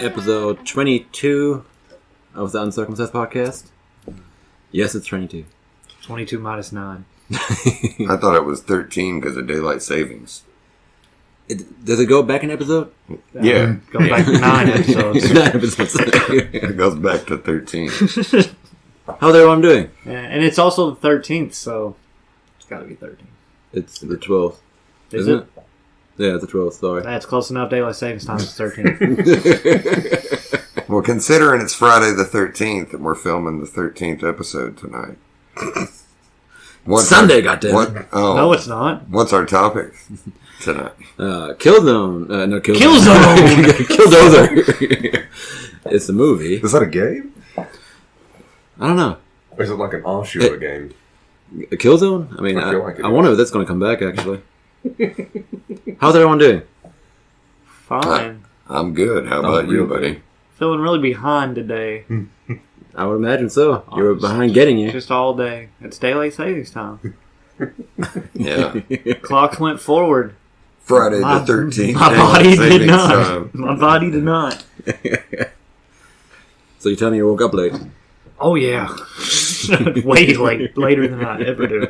episode 22 of the Uncircumcised Podcast. Yes, it's 22. 22 minus 9. I thought it was 13 because of daylight savings. Does it go back an episode? Yeah. Go back to 9 episodes. 9 episodes. It goes back to 13. How's everyone doing? Yeah, and it's also the 13th, so it's got to be 13. It's the 12th. Is it? Yeah, it's the 12th, sorry. That's close enough. Daylight savings time is 13th. Well, considering it's Friday the 13th and we're filming the 13th episode tonight. Sunday, goddammit. No, it's not. What's our topic tonight? Killzone. No, Killzone! Killdozer. It's a movie. Is that a game? I don't know. Or is it like an offshoot of a game? A Killzone? I mean, I feel like it I is. wonder if that's going to come back, actually. How's everyone doing? Fine. I'm good. How about you, buddy? Feeling really behind today. I would imagine so. You were behind getting you. Just all day. It's daylight savings time. Yeah. Clocks went forward. Friday the 13th. My body daylight did savings not. time. My body did not. So you tell me you woke up late. Oh, yeah. Way late. Later than I ever do.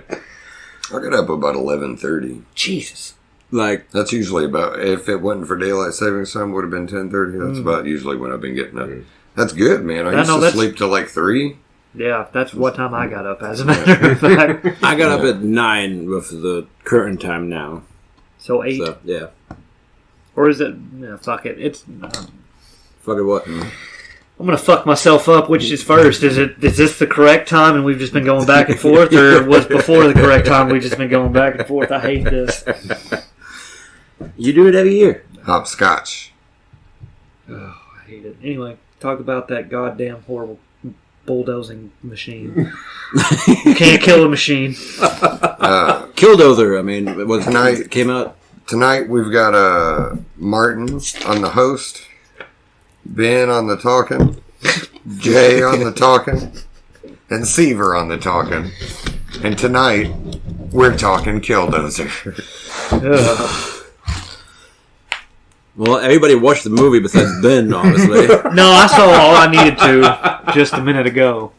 I got up about 11:30. Jesus. Like, That's usually about, if it wasn't for daylight savings time, would have been 10:30. That's about usually when I've been getting up. That's good, man. I used to sleep till like 3. Yeah, that's what time I got up, as a matter of fact. I got up at 9 with the current time now. So 8? So, yeah. Or is it... No, fuck it. It's... Fuck it, what? I'm gonna fuck myself up. Which is first? Is this the correct time and we've just been going back and forth, or was before the correct time we've just been going back and forth? I hate this. You do it every year. Hopscotch. Oh, I hate it. Anyway, talk about that goddamn horrible bulldozing machine. You can't kill a machine. Killdozer, I mean, it was Tonight- it came out. Tonight we've got Martin on the host, Ben on the talking, Jay on the talking, and Seaver on the talking. And tonight we're talking Killdozer. Well, everybody watched the movie besides Ben, obviously. No, I saw all I needed to just a minute ago.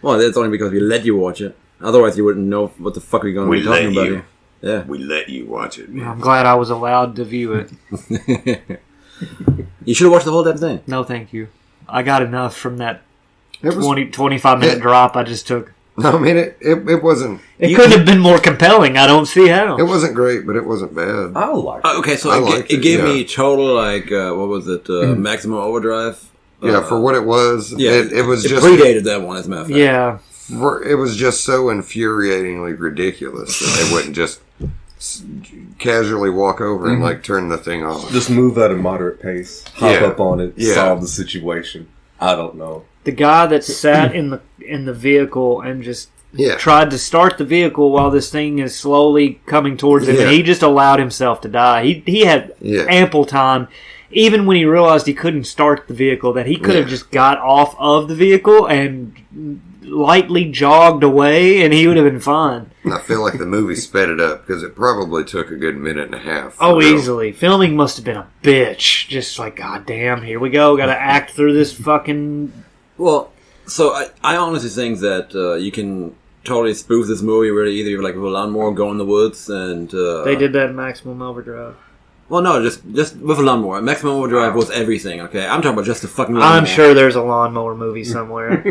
Well, that's only because we let you watch it. Otherwise, you wouldn't know what the fuck we're going to We be talking let about you. here. Yeah. We let you watch it, man. I'm glad I was allowed to view it. You should have watched the whole damn thing. No, thank you. I got enough from that It was, 25 minute drop I just took. no, I mean it wasn't. It couldn't have been more compelling. I don't see how. It wasn't great, but it wasn't bad. I like Oh, okay, so I it liked it gave it, me total, like, what was it? Maximum Overdrive? Yeah, for what it was, Yeah, it was it just predated that one, as a matter of fact. Yeah. it was just so infuriatingly ridiculous that they wouldn't just casually walk over and like turn the thing off. Just move at a moderate pace, hop Yeah. up on it, Yeah. solve the situation. I don't know. The guy that sat in the vehicle and just Yeah, tried to start the vehicle while this thing is slowly coming towards him, Yeah. and he just allowed himself to die. He had Yeah. ample time, even when he realized he couldn't start the vehicle, that he could have Yeah. just got off of the vehicle and lightly jogged away, and he would have been fine. and I feel like the movie sped it up because it probably took a good minute and a half. for Oh, real. easily. Filming must have been a bitch. Just like, God damn, here we go. Got to act through this fucking... Well, so I honestly think that you can totally spoof this movie where either like with a lawnmower go in the woods and... They did that in Maximum Overdrive. Well, no, just with a lawnmower. Maximum Overdrive was everything, okay? I'm talking about just the fucking lawnmower. I'm sure there's a lawnmower movie somewhere.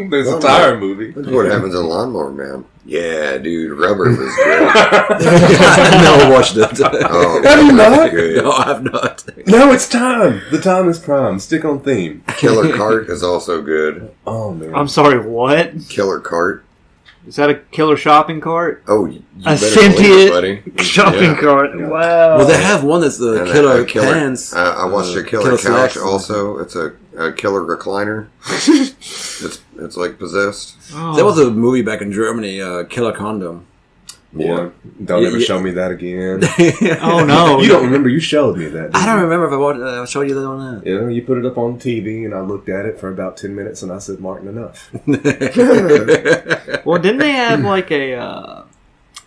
There's a tire movie. That's what happens in Lawnmower Man. Yeah, dude, Rubber was great. I never watched it. Oh, Have you Rubber was not? good. No, I have not. No, it's time. The time is prime. Stick on theme. Killer Cart is also good. Oh man. I'm sorry, what? Killer Cart. Is that a killer shopping cart? Oh, you A better sentient believe it, buddy. Shopping Yeah. cart. Wow. Well, they have one that's the And killer a killer pants. I watched a killer killer couch slacks. also. It's a killer recliner. it's like possessed. Oh. There was a movie back in Germany, Killer Condom. Yeah. Don't Yeah, ever yeah. show me that again. Oh, no. You don't remember? You showed me that. I didn't don't you? remember if I showed you that on that. Yeah, you put it up on TV, and I looked at it for about 10 minutes, and I said, "Martin, enough." Well, didn't they have like a...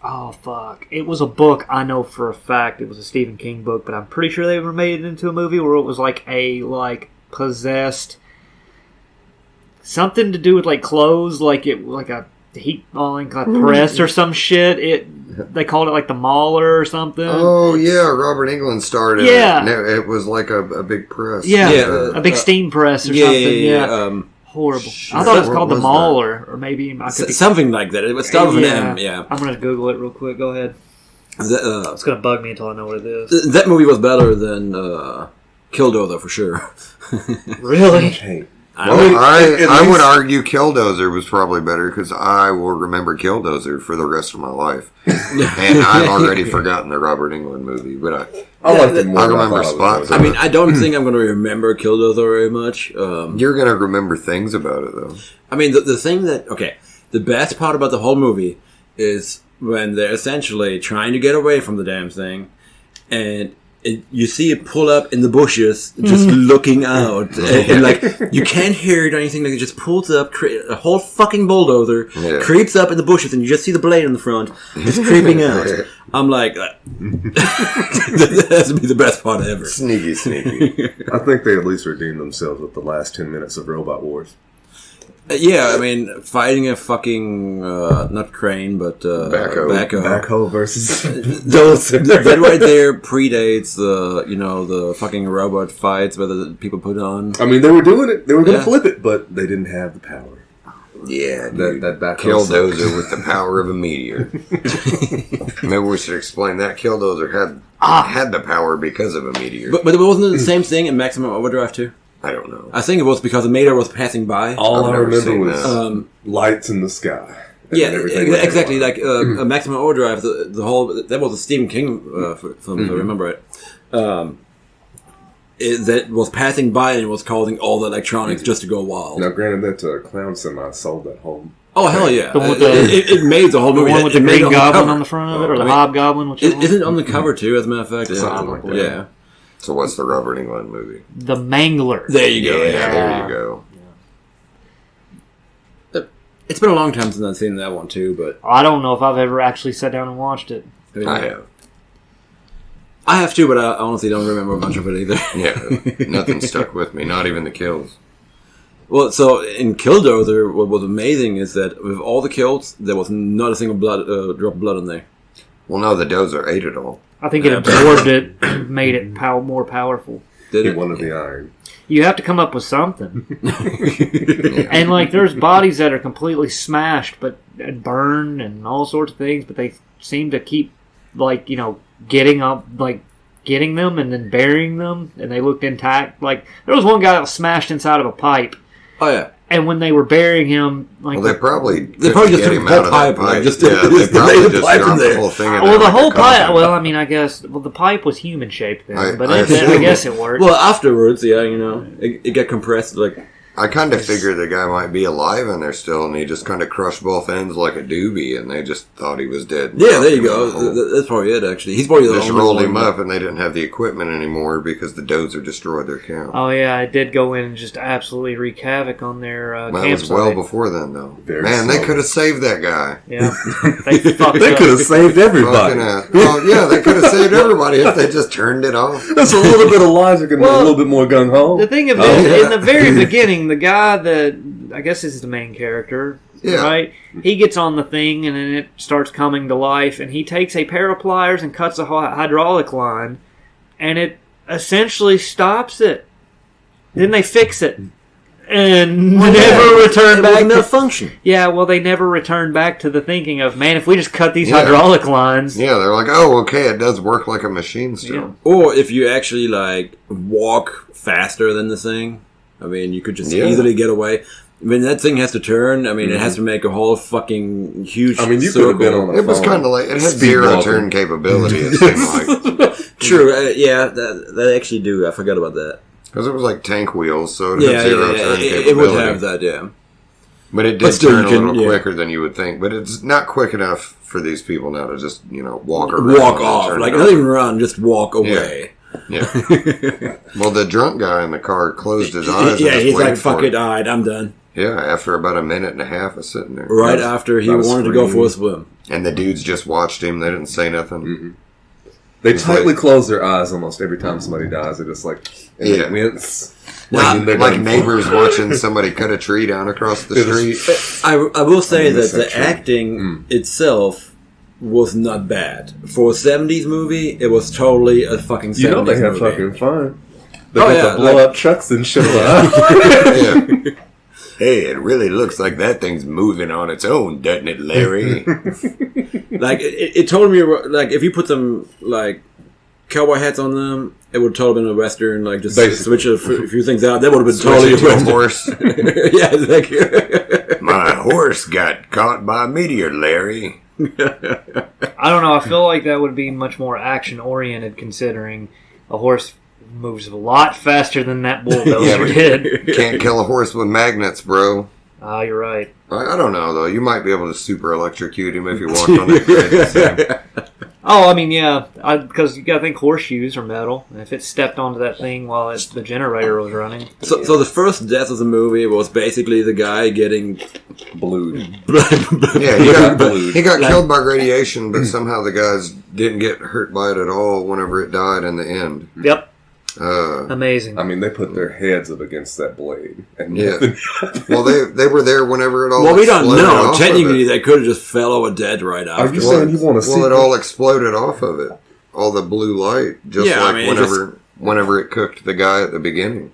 oh, fuck. It was a book, I know for a fact. It was a Stephen King book, but I'm pretty sure they ever made it into a movie where it was like a possessed. Something to do with like clothes, like a heat like press or some shit. They called it like the Mauler or something. Oh yeah, Robert Englund starred in Yeah. it. It was like a big press. Yeah, Yeah, a big steam press or something. Yeah. Horrible. I thought it was What called the was Mauler, or maybe I could be. Something like that. It would start with an M. Yeah. I'm gonna Google it real quick. Go ahead. That, It's gonna bug me until I know what it is. that movie was better than Killdozer for sure. Really? Hey, Well, at I would least- argue Killdozer was probably better because I will remember Killdozer for the rest of my life, and I've already forgotten the Robert Englund movie. But I liked it more. I than remember thought it spots was. of I mean, I don't think I'm going to remember Killdozer very much. you're gonna remember things about it though. I mean, the thing that... Okay, the best part about the whole movie is when they're essentially trying to get away from the damn thing, and you see it pull up in the bushes, just looking out, and like, you can't hear it or anything, like, it just pulls up, a whole fucking bulldozer, creeps up in the bushes, and you just see the blade in the front, just creeping out. I'm like, that has to be the best part ever. Sneaky. I think they at least redeemed themselves with the last 10 minutes of Robot Wars. Yeah, I mean, fighting a fucking, not crane, but backhoe. Backhoe versus That right there predates the fucking robot fights where the people put on. I mean, they were doing it. They were going to flip it, but they didn't have the power. Yeah, That backhoe Killdozer with the power of a meteor. Maybe we should explain that. Killdozer had the power because of a meteor. But it wasn't the same thing in Maximum Overdrive too? I don't know. I think it was because the meteor was passing by. All I've I never remember seen was that. lights in the sky. And Yeah, then everything went exactly. haywire. Like a Maximum Overdrive, the whole that was a Stephen King film, if I remember it. That was passing by and it was causing all the electronics just to go wild. Now, granted, that clown semi sold that whole. Oh hell yeah! The one with It made the whole The movie. one with It the made green it goblin cover. on the front of it, or the I mean, hobgoblin, whichever one. Isn't it on the cover too? As a matter of fact, Something like that. Yeah. So what's the Robert Englund movie? The Mangler. There you go. Yeah, Yeah. there you go. It's been a long time since I've seen that one too, but I don't know if I've ever actually sat down and watched it. I mean, I have. I have too, but I honestly don't remember a bunch of it either. Yeah, nothing stuck with me. Not even the kills. Well, so in Killdozer, what was amazing is that with all the kills, there was not a single drop of blood in there. Well, no, the Dozer ate it all. I think it absorbed it, made it more powerful. Did He it? wanted the iron. You have to come up with something. And like, there's bodies that are completely smashed, but and burned and all sorts of things, but they seem to keep like getting up, like getting them and then burying them, and they looked intact. Like there was one guy that was smashed inside of a pipe, Oh yeah. and when they were burying him, like Well, they probably They probably just get took him the whole out of that pipe, like, pipe. just yeah, they just probably laid the just pipe in dropped there. the whole thing in well, there the like a whole pipe. coffin. Well, I mean, I guess the pipe was human shaped then, but I I assume- guess it worked. Well, afterwards, yeah, it got compressed. Like I kind of figured the guy might be alive in there still, and he just kind of crushed both ends like a doobie, and they just thought he was dead. yeah, there you Dropped him in the go. hole. That's probably it. Actually, he's probably the Just only rolled one him that- up, and they didn't have the equipment anymore because the Dozer destroyed their camp. Oh yeah, I did go in and just absolutely wreak havoc on their Well, that campsite. was well before then, though. Very Man, they slow. could have saved that guy. Yeah, they fucked They up. could have saved everybody. Well, yeah, they could have saved everybody if they just turned it off. That's a little bit of logic and Well, a little bit more gung ho. The thing of Oh, it, yeah. in the very beginning, the guy that I guess is the main character, Yeah. right? He gets on the thing and then it starts coming to life, and he takes a pair of pliers and cuts a hydraulic line, and it essentially stops it. Then they fix it. And never return It back was to malfunction. Yeah, well, they never returned back to the thinking of, man, if we just cut these Yeah. hydraulic lines. Yeah, they're like, oh, okay, it does work like a machine still. Yeah. Or if you actually walk faster than the thing, I mean, you could just Yeah. easily get away. I mean, that thing has to turn. I mean, it has to make a whole fucking huge. I mean, you could circle. have been on a It was phone. kind of like, it had Speed zero walking. turn capability, it seemed like. True. Yeah, that actually do. I forgot about that. Because it was like tank wheels, so it Yeah, had zero turn capability. it would have that. Yeah. But it But did still, turn you a can- little yeah. quicker than you would think. But it's not quick enough for these people now to just, walk around. Walk and off. turn Like it not off. even run. Just walk away. Yeah. Well, the drunk guy in the car closed his eyes. Yeah, and just he's waited like, "Fuck for it, alright, I'm done." Yeah, after about a minute and a half of sitting there. Right Not a- after he not a wanted to go scream. for a swim. And the dudes just watched him. They didn't say nothing. They tightly close their eyes almost every time somebody dies. They're just like, Yeah. wince. Like neighbors watching somebody cut a tree down across the street. I will say that the acting itself was not bad. For a 70s movie, it was totally a fucking 70s movie. You know they have fucking fun. They Oh, get yeah, to blow like- up trucks and shit. Yeah. Hey, it really looks like that thing's moving on its own, doesn't it, Larry? Like, it told me, like, if you put some, like, cowboy hats on them, it would have totally been a Western, like, just Basically. switch a few things out. That would have been Switch totally it a to a Western. horse. Yeah, like, My horse got caught by a meteor, Larry. I don't know. I feel like that would be much more action oriented, considering a horse moves a lot faster than that bulldozer did. Can't kill a horse with magnets, bro. Ah, you're right. I don't know, though. You might be able to super electrocute him if you walk on it. Right? Oh, I mean, yeah, because you got to think horseshoes are metal, and if it stepped onto that thing while the generator was running. so the first death of the movie was basically the guy getting Blued. Yeah, he got killed by radiation, but somehow the guys didn't get hurt by it at all whenever it died in the end. Yep. Amazing. I mean, they put their heads up against that blade. And Yeah. nothing Well, they were there whenever it all Well, we don't exploded know. off of Technically, it. they could have just fell over dead right Are after. you saying you want to see? Well, it all exploded off of it. All the blue light, just Yeah, I like mean, whenever it cooked the guy at the beginning.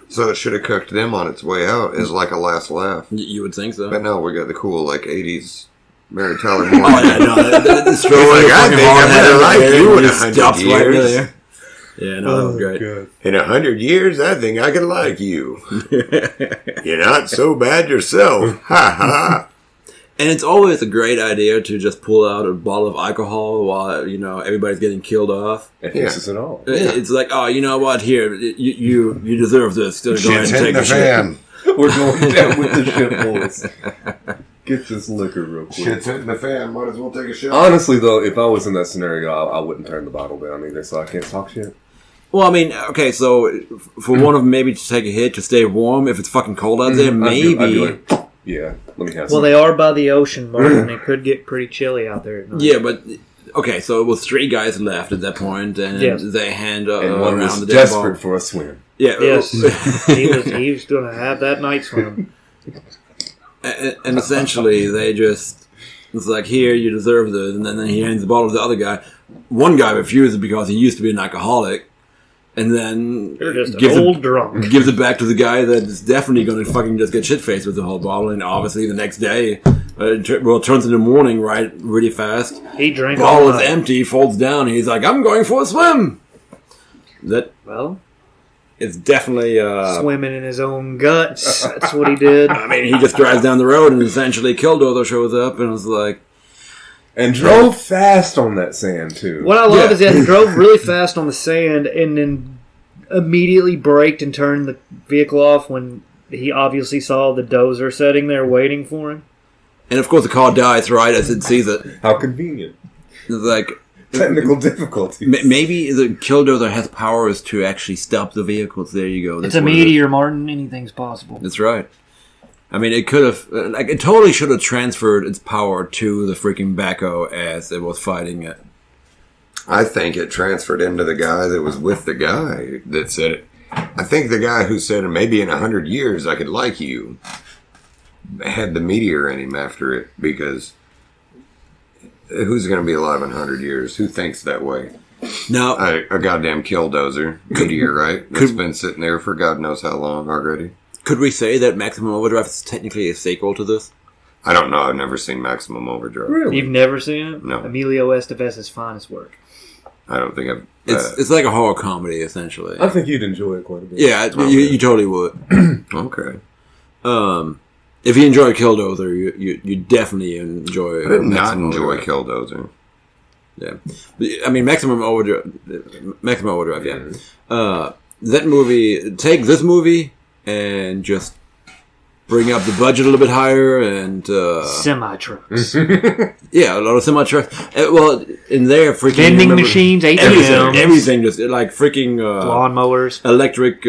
So it should have cooked them on its way out as like a last laugh. You would think so. But no, we got the cool like 80s Mary Tyler Moore. Oh, yeah, no. The story Like, of I fucking think I'm hard-headed gonna like Larry you in just 100 stops right years. there. Yeah, no, that was great. God. In 100 years, I think I can like you. You're not so bad yourself. Ha ha. And it's always a great idea to just pull out a bottle of alcohol while, everybody's getting killed off. It fixes it all. It's like, oh, you know what? Here, you deserve this. Go ahead Shit's and hitting take the a shit. fan. We're going down with the shit, boys. Get this liquor real quick. Shit's hitting the fan. Might as well take a shot. Honestly, though, if I was in that scenario, I wouldn't turn the bottle down either, so I can't talk shit. Well, I mean, okay, so for one of them maybe to take a hit to stay warm, if it's fucking cold out there, maybe. I'd be like, yeah, let me have Well, some. they are by the ocean, Martin. It could get pretty chilly out there at night. Yeah, but okay, so it was 3 guys left at that point, and Yes. they hand and one around was the dead desperate ball. for a swim. Yeah, Yes. he was going to have that night swim. and essentially they just it's like, here, you deserve this, and then he hands the bottle to the other guy. One guy refuses because he used to be an alcoholic, and then You're just gives an old drunk. gives it back to the guy that's definitely going to fucking just get shit faced with the whole bottle, and obviously the next day, it turns into morning really fast. He drank Bottle all is night. empty, folds down, and he's like, I'm going for a swim. Well, It's definitely swimming in his own guts. That's what he did. I mean, he just drives down the road, and essentially Killdozer shows up, and was like, And drove fast on that sand, too. What I love Yeah. is that he drove really fast on the sand and then immediately braked and turned the vehicle off when he obviously saw the dozer sitting there waiting for him. and of course the car dies right as it sees it. How convenient. It's like, Technical difficulties. maybe the Killdozer has powers to actually stop the vehicles. There you go. It's That's a what it is. meteor, Martin. Anything's possible. That's right. I mean, it could have, it totally should have transferred its power to the freaking backhoe as it was fighting it. I think it transferred into the guy that was with the guy that said it. I think the guy who said, maybe in 100 years I could like you, had the meteor in him after it, because who's going to be alive in 100 years? Who thinks that way? Now, A goddamn Killdozer meteor, right? That's been sitting there for God knows how long already. could we say that Maximum Overdrive is technically a sequel to this? I don't know. I've never seen Maximum Overdrive. Really? You've never seen it? No. Emilio Estevez's finest work. I don't think I've... It's like a horror comedy, essentially. I think you'd enjoy it quite a bit. Yeah, you totally would. okay. If you enjoy Killdozer, you definitely enjoy. I did not Maximum enjoy Overdrive. Killdozer. Yeah, I mean Maximum Overdrive. Yeah, that movie. Take this movie and just bring up the budget a little bit higher, and Semi-trucks. yeah, a lot of semi trucks. Well, in there, freaking Vending machines, ATMs. everything, just like freaking Lawnmowers. electric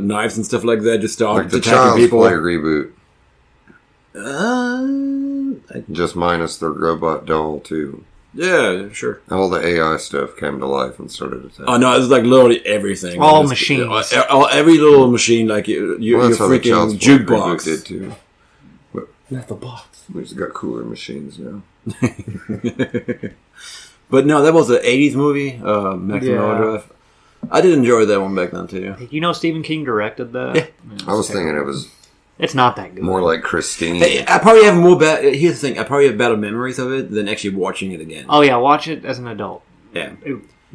knives and stuff like that. Just start Like the attacking Child's people. Play reboot. Uh, Just minus the robot doll, too. Yeah, sure. All the AI stuff came to life and started attacking. Oh no, it's like literally everything. All It's- machines. every little machine, like your That's how the Child's freaking Play reboot jukebox. did too. Not the box. We just got cooler machines now. But no, that was an '80s movie, Maximum Yeah. Overdrive. I did enjoy that one back then too. You know Stephen King directed that? Yeah. I was thinking it was It's not that good. more like Christine. Hey, I probably have more bad. Here's the thing: I probably have better memories of it than actually watching it again. Oh, yeah, watch it as an adult. Yeah.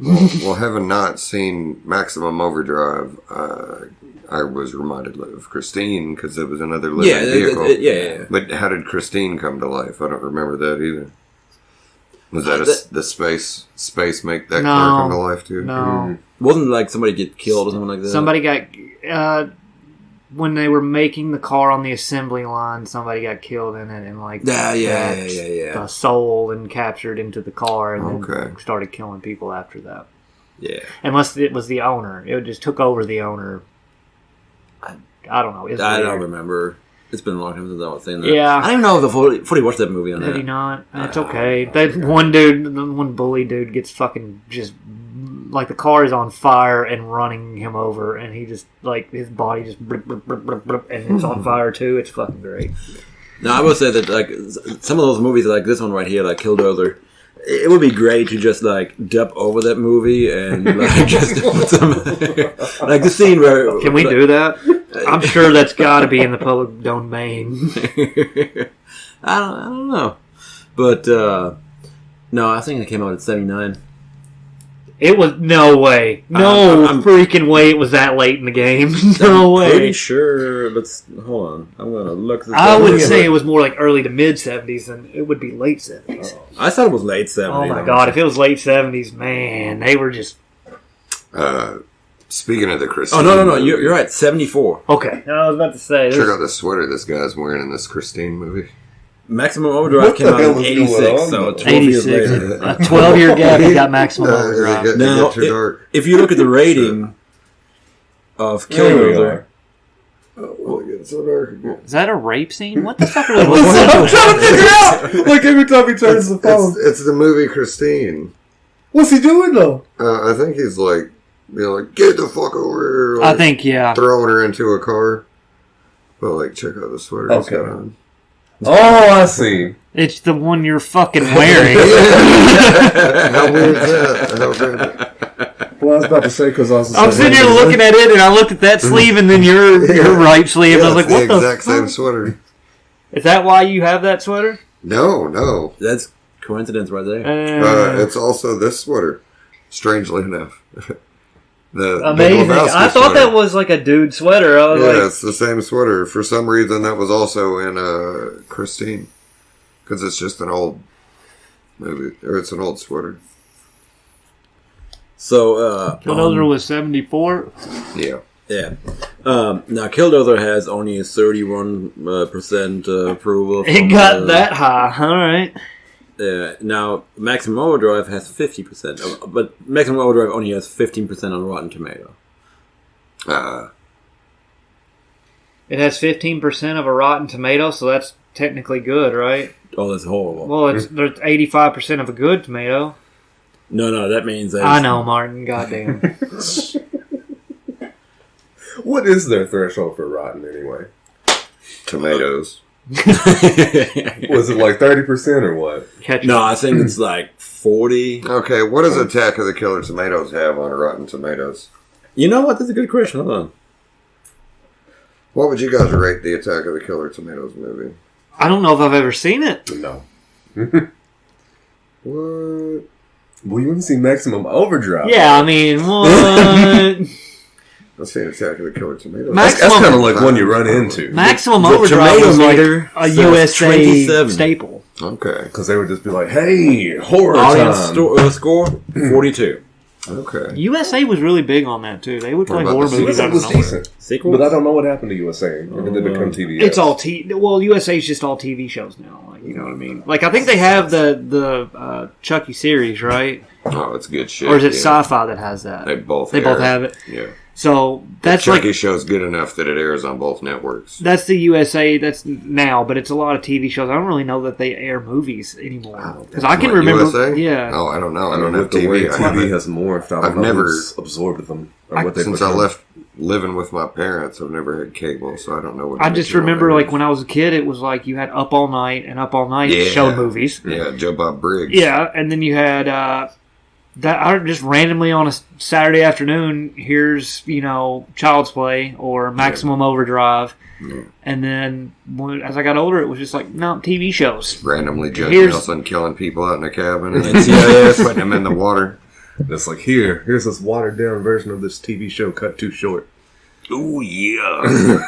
Well, having not seen Maximum Overdrive, I was reminded of Christine because it was another living Yeah, vehicle. yeah. But how did Christine come to life? I don't remember that either. Was that the space make that car come to life too? No. Wasn't it like somebody get killed or something like that? Somebody got... when they were making the car on the assembly line, somebody got killed in it, and like Yeah. the soul and captured into the car, and Okay. then started killing people after that. Yeah. Unless it was the owner, it just took over the owner. I don't know. It's I weird. don't remember. It's been a long time since I was saying that. Yeah. I don't even know if I fully watched that movie on Have that. you not? It's okay. That one bully dude gets fucking just like the car is on fire and running him over, and he just like his body just blip, blip, blip, blip, blip, and it's on fire too. It's fucking great. No, I will say that like some of those movies, like this one right here, like Killdozer, it would be great to just like dub over that movie and like just put some like the scene where. Can we do that? I'm sure that's got to be in the public domain. I don't know, but no, I think it came out at '79. It was no way, I'm freaking way. It was that late in the game. No way. Pretty sure. Let's hold on. I'm gonna look. This I up. would say it was more like early to mid 70s, and it would be late 70s. I thought it was late '70s. Oh my god! If it was late 70s, man, they were just Speaking of the Christine. Oh no! You're right. '74. okay. I was about to say. Check out the sweater this guy's wearing in this Christine movie. Maximum Overdrive What came the out hell in was '86, going on? so 12 years 86. later. A 12-year gap, you got Maximum Overdrive. It Now, got too dark. if you look at the rating of There we Killdozer, are. Oh, it gets so dark again. Is that a rape scene? What the fuck are they I'm listening trying to figure it out. Like every time he turns the phone. It's the movie Christine. What's he doing though? I think he's like, get the fuck over here. I Like, think, yeah. throwing her into a car. But like, check out the sweater he's Okay. got on. Oh, I see. It's the one you're fucking wearing. How weird is that? How weird. Well, I was about to say because I was. I'm sitting here looking at it, and I looked at that sleeve, and then your right sleeve, and I was like, it's what the the exact same fuck? sweater. Is that why you have that sweater? No. that's coincidence right there. It's also this sweater. Strangely enough. The Big amazing. Lebowski I thought sweater. that was like a dude sweater. I was Yeah, like, it's the same sweater. For some reason, that was also in Christine. Because it's just an old movie. Or it's an old sweater. So, Killdozer was 74. Yeah. yeah. Now, Killdozer has only a 31% approval. It from, got that high. All right. Now, Maximum Overdrive has 50%, but Maximum Overdrive only has 15% on Rotten Tomato. It has 15% of a Rotten Tomato, so that's technically good, right? Oh, that's horrible. Well, there's 85% of a good tomato. No, that means that I know, Martin. Goddamn. What is their threshold for rotten anyway? Tomatoes. Was it like 30% or what? Catch No, I think it's like 40. Okay, what does Attack of the Killer Tomatoes have on Rotten Tomatoes? You know what? That's a good question. Hold on. What would you guys rate the Attack of the Killer Tomatoes movie? I don't know if I've ever seen it. No. What? Well, you haven't seen Maximum Overdrive. Yeah, I mean, what? I've seen Attack of the Killer Tomatoes. Max- That's kind of like one you run into. Maximum The Overdrive tomato was like meter a says USA 27. staple. Okay. Because they would just be like, hey, horror Audience time. score 42. Okay. USA was really big on that, too. They would play What about horror the movies USA out of was nowhere. decent. Sequel? But I don't know what happened to USA. Or did it become TBS? It's all well, USA's just all TV shows now. Like, you know what I mean? Like, I think they have the Chucky series, right? Oh, it's good shit. Or is it yeah. Sci-Fi that has that? They both They both have it. Yeah. So that's the Chucky like show's good enough that it airs on both networks. that's the USA. That's now, but it's a lot of TV shows. I don't really know that they air movies anymore because I can What, remember. USA? Yeah. Oh, I don't know. I I don't mean, have with the way TV. TV has morphed, I I've don't know never- who's absorbed them. Or what they Since put I on. left living with my parents, I've never had cable, so I don't know what. I just original remember, is. like, when I was a kid, it was like you had Up All Night, and Up All Night Yeah. showed movies. Yeah, Joe Bob Briggs. Yeah, and then you had that I just randomly on a Saturday afternoon, here's, Child's Play or Maximum Overdrive. Yeah. And then as I got older, it was just like, no, TV shows. Randomly Judge Here's- Nelson killing people out in a cabin and NCIS putting them in the water. It's like, here's this watered down version of this TV show cut too short. Oh yeah.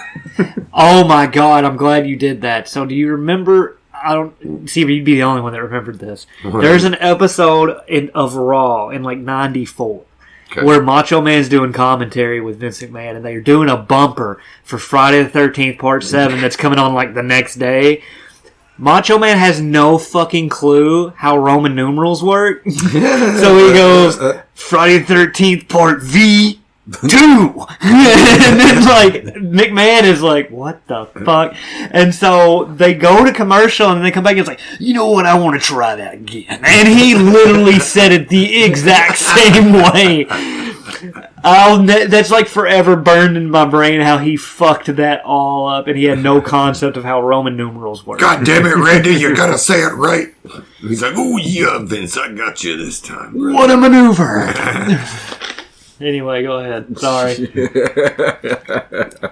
Oh my God, I'm glad you did that. So do you remember? I don't see if you'd be the only one that remembered this. There's an episode of Raw in like '94 Okay. where Macho Man's doing commentary with Vince McMahon, and they're doing a bumper for Friday the 13th Part 7 that's coming on like the next day. Macho Man has no fucking clue how Roman numerals work. So he goes, Friday the 13th Part V2. And then, like, McMahon is like, what the fuck? And so they go to commercial and they come back and it's like, you know what? I want to try that again. And he literally said it the exact same way. That's like forever burned in my brain how he fucked that all up and he had no concept of how Roman numerals work. God damn it, Randy! You gotta say it right. He's like, oh yeah, Vince, I got you this time. Brother. What a maneuver! Anyway, go ahead. Sorry.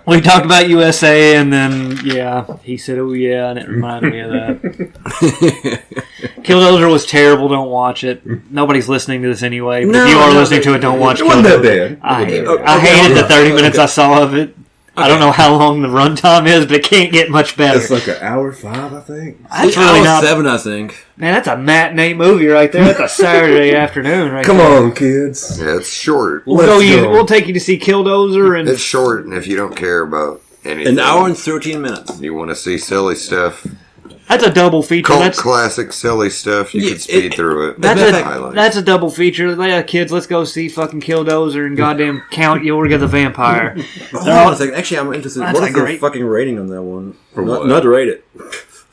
We talked about USA, and then, he said, oh, yeah, and it reminded me of that. Killdozer was terrible. Don't watch it. Nobody's listening to this anyway. But if you are listening to it, don't watch It wasn't that Killdozer. bad. I hated the 30 minutes I saw of it. I don't know how long the runtime is, but it can't get much better. It's like an hour 5, I think. That's really not... 7, I think. Man, that's a matinee movie right there. That's a Saturday afternoon right Come there. on, kids. Yeah, it's short. We'll take you to see Killdozer and... It's short, and if you don't care about anything, An hour and 13 minutes. you want to see silly stuff, That's a double feature. cult classic silly stuff, you can speed through it. That's a double feature. Yeah, kids, let's go see fucking Killdozer and goddamn Count Yorga the Vampire. Hold on a second. Actually, I'm interested. That's What is a the great- fucking rating on that one? what? Not rated.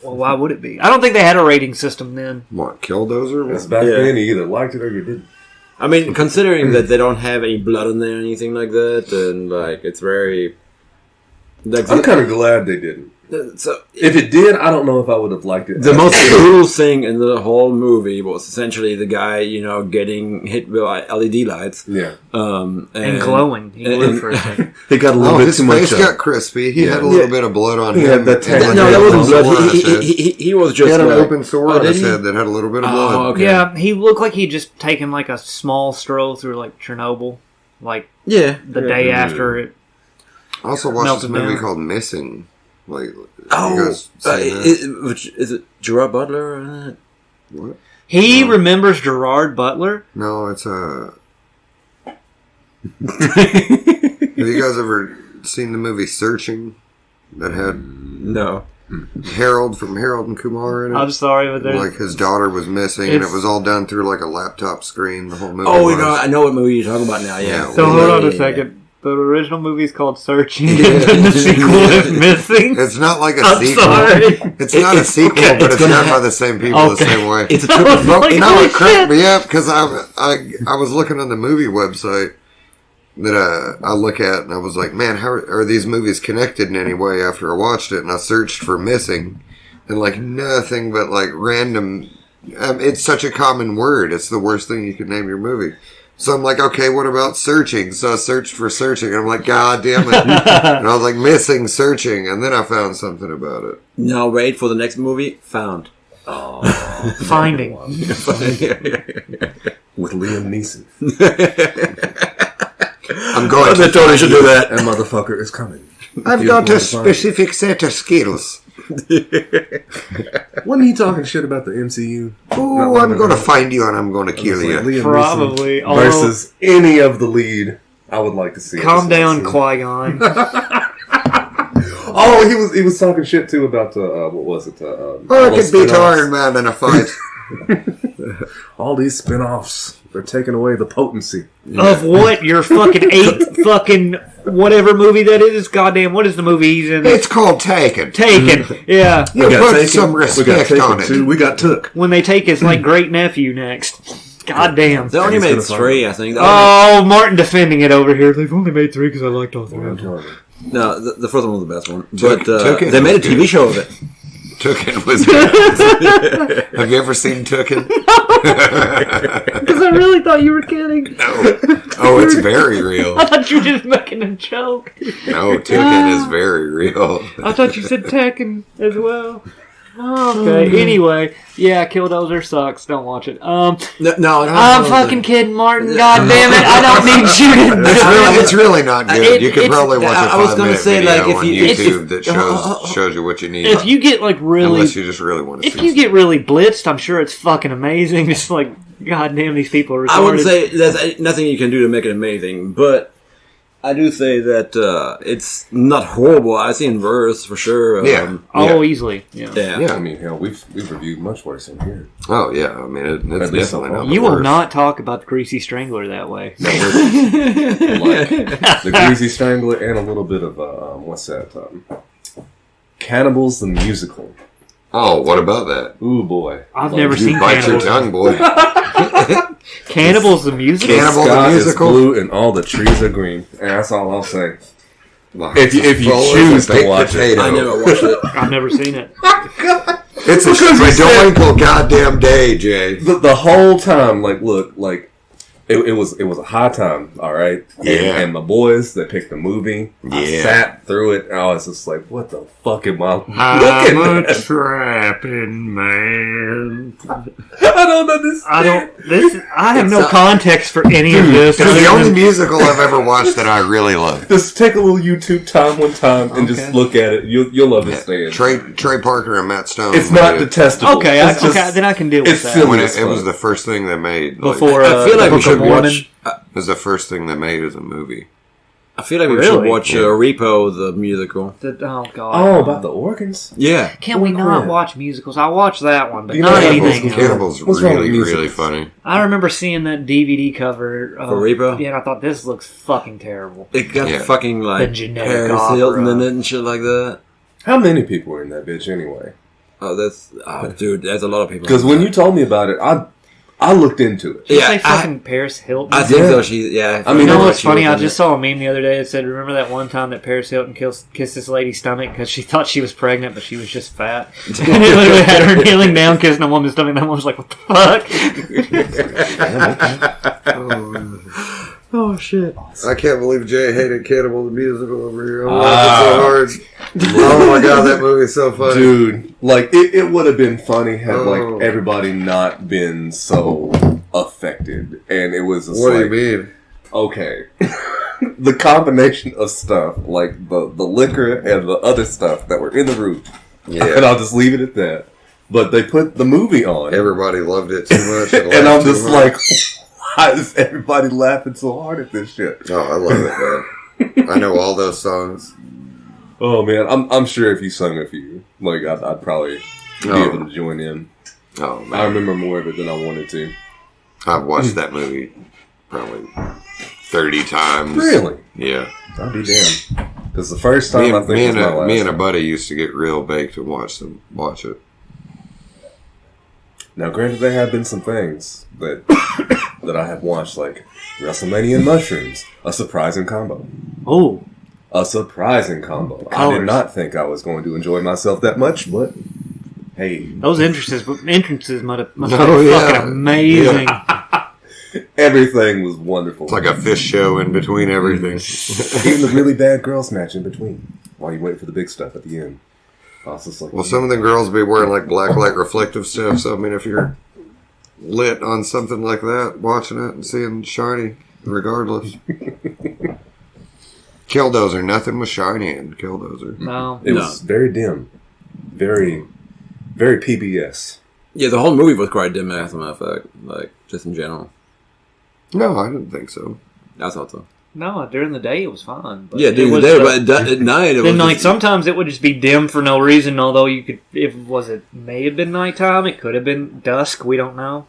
Well, why would it be? I don't think they had a rating system then. What, Killdozer? It's back Yeah. then, you either liked it or you didn't. I mean, considering that they don't have any blood in there or anything like that, and like it's very. Like, I'm kind of glad they didn't. so If it did, I don't know if I would have liked it. the most brutal thing in the whole movie was essentially the guy, getting hit by LED lights. Yeah. And glowing. He glowed for a second. He got a little Oh, bit his too much. face got crispy. He had a Yeah. little bit of blood on He him. had that tan- And No, he that had a wasn't little blood. sore on his head. He was He just had an like, open sore on did his he? head that had a little bit of Oh, blood. okay. Yeah, he looked like he'd just taken like a small stroll through like Chernobyl, like Yeah. the day after it. I also watched Melted this movie down. called Missing. Like, you Oh, guys seen that? is it Gerard Butler? Or that? What? He remembers Gerard Butler. No, it's Have you guys ever seen the movie Searching? That had No. Harold from Harold and Kumar in it. I'm sorry, but there's Like his daughter was missing, and it It's- was all done through like a laptop screen. The whole movie. Oh, was. I know what movie you're talking about now. Yeah. Yeah. So hold on Yeah. a second. The original movie is called Searching, and then the sequel is Missing. It's not like a I'm sequel. sorry. It's not a sequel, okay. but It's it's gonna done by have- the same people the same way. It's a I triple. was like, No, holy it cracked shit. me up because I was looking on the movie website that I look at, and I was like, man, how are these movies connected in any way? After I watched it, and I searched for Missing, and like nothing but like random. It's such a common word. It's the worst thing you could name your movie. So I'm like, okay, what about Searching? So I searched for Searching, and I'm like, God damn it. And I was like, Missing, Searching, and then I found something about it. Now wait for the next movie. Found. Finding. With Liam Neeson. I'm going They totally should do that. That motherfucker is coming. I've You got want a to find specific set of skills. Wasn't he talking shit about the MCU? Oh, I'm going to find you and I'm going to kill It's you. like Liam Probably. Neeson versus any of the lead. I would like to see. Calm this down, scene. Qui-Gon. Oh, he was talking shit too about what was it? Oh, I could beat Iron Man in a fight. all these spin-offs, they're taking away the potency. Of what? Your fucking 8 fucking whatever movie that is? Goddamn, what is the movie he's in? It's called Taken. Taken. Yeah. You put some respect on it. Too. We got Took. When they take his like great nephew next. Goddamn. They only made 3, I think. Oh, Martin defending it over here. They've only made 3 because I liked all 3 of them. No, the first one was the best one. Took But it they made a was TV good. show of it. Tooken was. Have you ever seen Tooken? Because I really thought you were kidding. No. Oh, it's very real. I thought you were just making a joke. No, Tooken is very real. I thought you said Tekken as well. Okay, anyway. Yeah, Killdozer sucks. Don't watch it. No, I'm fucking kidding, Martin. God damn it. I don't need you to It's really not good. You could probably watch a I was gonna 5-minute say, video like, if on you- YouTube that shows you what you need. If you get like really... Unless you just really want to If see you get really blitzed, I'm sure it's fucking amazing. It's like, goddamn, these people are retarded. I wouldn't say there's nothing you can do to make it amazing, but I do say that it's not horrible. I've seen worse for sure. Yeah. Easily. Yeah. Yeah. I mean, hell, we've reviewed much worse in here. Oh, yeah. I mean, it's At least so definitely far. not the You will worst. not talk about the Greasy Strangler that way. Like the Greasy Strangler and a little bit of what's that? Cannibals the Musical. Oh, what about that? Ooh boy, I've never seen Bite your Cannibals. tongue, boy. Cannibals the musical? Cannibal the sky is musical? blue and all the trees are green. And that's all I'll say. Like, If you full as a choose to baked watch it. potato. I never watched it. I've never seen it. It's a predominant goddamn day, Jay. The whole time, like, look, like it was a high time, all right. Yeah. And my boys, they picked the movie. I Yeah. sat through it. And I was just like, what the fuck am I looking I'm a at? trapping man. I don't understand. I have no context for any of this. It's the other only than- musical I've ever watched that I really love. Just take a little YouTube time one time and just look at it. You'll understand. Trey Parker and Matt Stone. It's not made it detestable. Okay, It's just- then I can deal with it's that. silly. when as it was fuck. the first thing they made. Before I feel like we Book should of Mormon. watch. It was the first thing they made as a movie. I feel like we Really? should watch Repo the musical. Oh god. Oh, about the organs? Yeah. Can we not watch musicals? I watched that one, but You not know, anything else. Cannibals What's wrong with really, really musicals? funny. I remember seeing that DVD cover For Repo? Yeah, and I thought this looks fucking terrible. It got Yeah. fucking The like genetic Paris opera. Hilton in it and shit like that. How many people were in that bitch anyway? Dude, that's a lot of people. Because when you told me about it, I looked into it. Did you Yeah, say fucking Paris Hilton? I think Yeah. so. She's I mean, You know know what's she funny? was I in just it. saw a meme the other day that said, "Remember that one time that Paris Hilton kissed this lady's stomach because she thought she was pregnant, but she was just fat." And it literally had her kneeling down, kissing a woman's stomach. And that woman was like, "What the fuck?" Oh shit! I can't believe Jay hated Cannibal the musical over here. Oh, it's so hard. Oh my god, that movie's so funny. Dude, like, it would have been funny had, Oh. like, everybody not been so affected. And it was just What do like, you mean? okay. The combination of stuff, like the liquor and the other stuff that were in the room. And Yeah. I'll just leave it at that. But they put the movie on. Everybody loved it too much. And I'm just like, why is everybody laughing so hard at this shit? Oh, I love it, man. I know all those songs. Oh man, I'm sure if you sung a few, like I'd probably be able to join in. Oh, man. I remember more of it than I wanted to. I've watched that movie probably 30 times. Really? Yeah. I'll be damned. Because the first time I think was my last me and a time. buddy used to get real baked and watch it. Now, granted, there have been some things that that I have watched, like WrestleMania and Mushrooms, a surprising combo. Oh, A surprising combo. I Colors. did not think I was going to enjoy myself that much, but hey, those entrances must have been Oh, yeah. fucking amazing. everything was wonderful. It's like a fish show in between everything. Even the really bad girls match in between, while you wait for the big stuff at the end. I was just like, Well, some of the girls be wearing like black light reflective stuff. So I mean, if you're lit on something like that, watching it and seeing shiny, regardless. Killdozer, nothing was shiny in Killdozer. No, it was very dim, very, very PBS. Yeah, the whole movie was quite dim, as a matter of fact. Like, just in general. No, I didn't think so. I thought so. no. During the day it was fine. But Yeah, it during the was, day, but at night it was then like just, sometimes it would just be dim for no reason. Although you could, if it may have been nighttime, it could have been dusk. We don't know.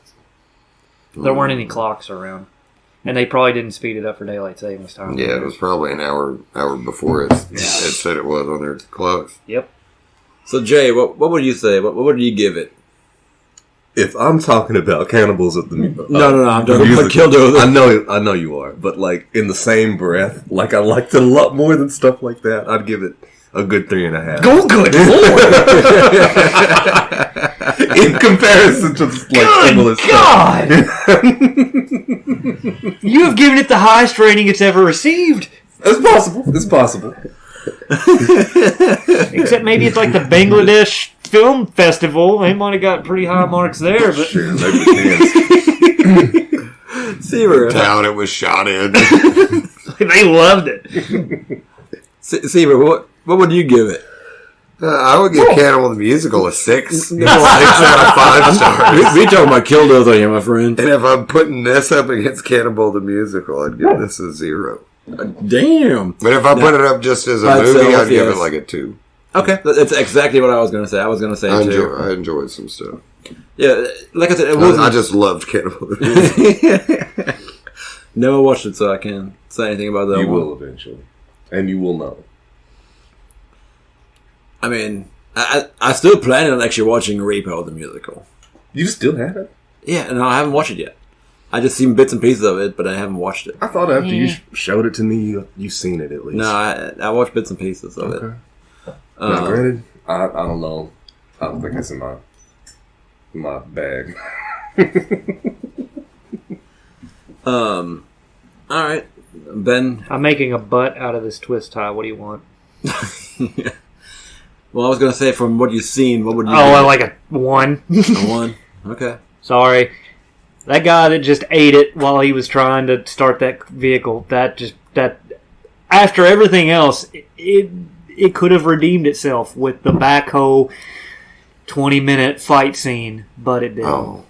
There weren't any clocks around. And they probably didn't speed it up for daylight savings time. Yeah, it was probably an hour before it said it was on their clocks. Yep. So Jay, what would you say? What would you give it? If I'm talking about cannibals of the No, I'm talking about Killdozer. I know you are, but like in the same breath, like I liked it a lot more than stuff like that. I'd give it a good 3.5. Go good Lord! In comparison to like similar God! You have given it the highest rating it's ever received. It's possible. It's possible. Except maybe it's like the Bangladesh Film Festival. They might have got pretty high marks there. But Sure, maybe it can. Seaver, Town it was shot in. they loved it. Seaver, what would you give it? I would give Cannibal the Musical a 6. 6 out of 5 stars. We talking about Killdozer here, my friend. And if I'm putting this up against Cannibal the Musical, I'd give this a 0. Damn. But if I put it up just as a By movie, itself, I'd give yes. it like a 2. Okay, that's exactly what I was going to say. I was going to say too. I enjoyed some stuff. Yeah, like I said, it wasn't. I just loved Cannibal the Musical. Never watched it, so I can't say anything about that You one. will eventually, and you will know. I mean, I still planning on actually watching Repo the musical. You still haven't? Yeah, no, I haven't watched it yet. I just seen bits and pieces of it, but I haven't watched it. I thought after you showed it to me, you seen it at least. No, I watched bits and pieces of it. Now, granted, I don't know. I don't think it's in my bag. All right, Ben. I'm making a butt out of this twist tie. What do you want? Well, I was gonna say from what you've seen, what would you? I like a 1. a 1. Okay. Sorry. That guy that just ate it while he was trying to start that vehicle, that after everything else, it could have redeemed itself with the backhoe 20-minute fight scene, but it didn't. Oh.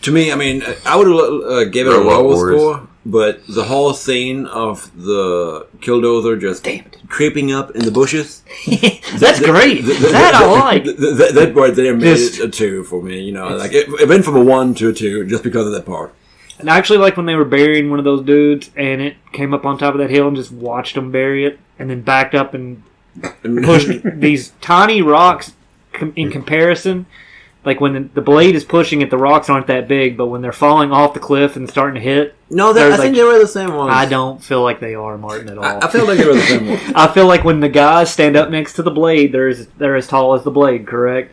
To me, I mean, I would have gave it a Robot lower Wars. score, but the whole scene of the Killdozer just creeping up in the bushes. That's great. That I like. That part there made it a 2 for me. You know, like it went from a 1 to a 2 just because of that part. And I actually like when they were burying one of those dudes, and it came up on top of that hill and just watched them bury it, and then backed up and pushed these tiny rocks in comparison. Like when the blade is pushing it, the rocks aren't that big, but when they're falling off the cliff and starting to hit, No, I think they were the same ones. I don't feel like they are, Martin, at all. I feel like they were the same ones. I feel like when the guys stand up next to the blade, they're as tall as the blade, correct?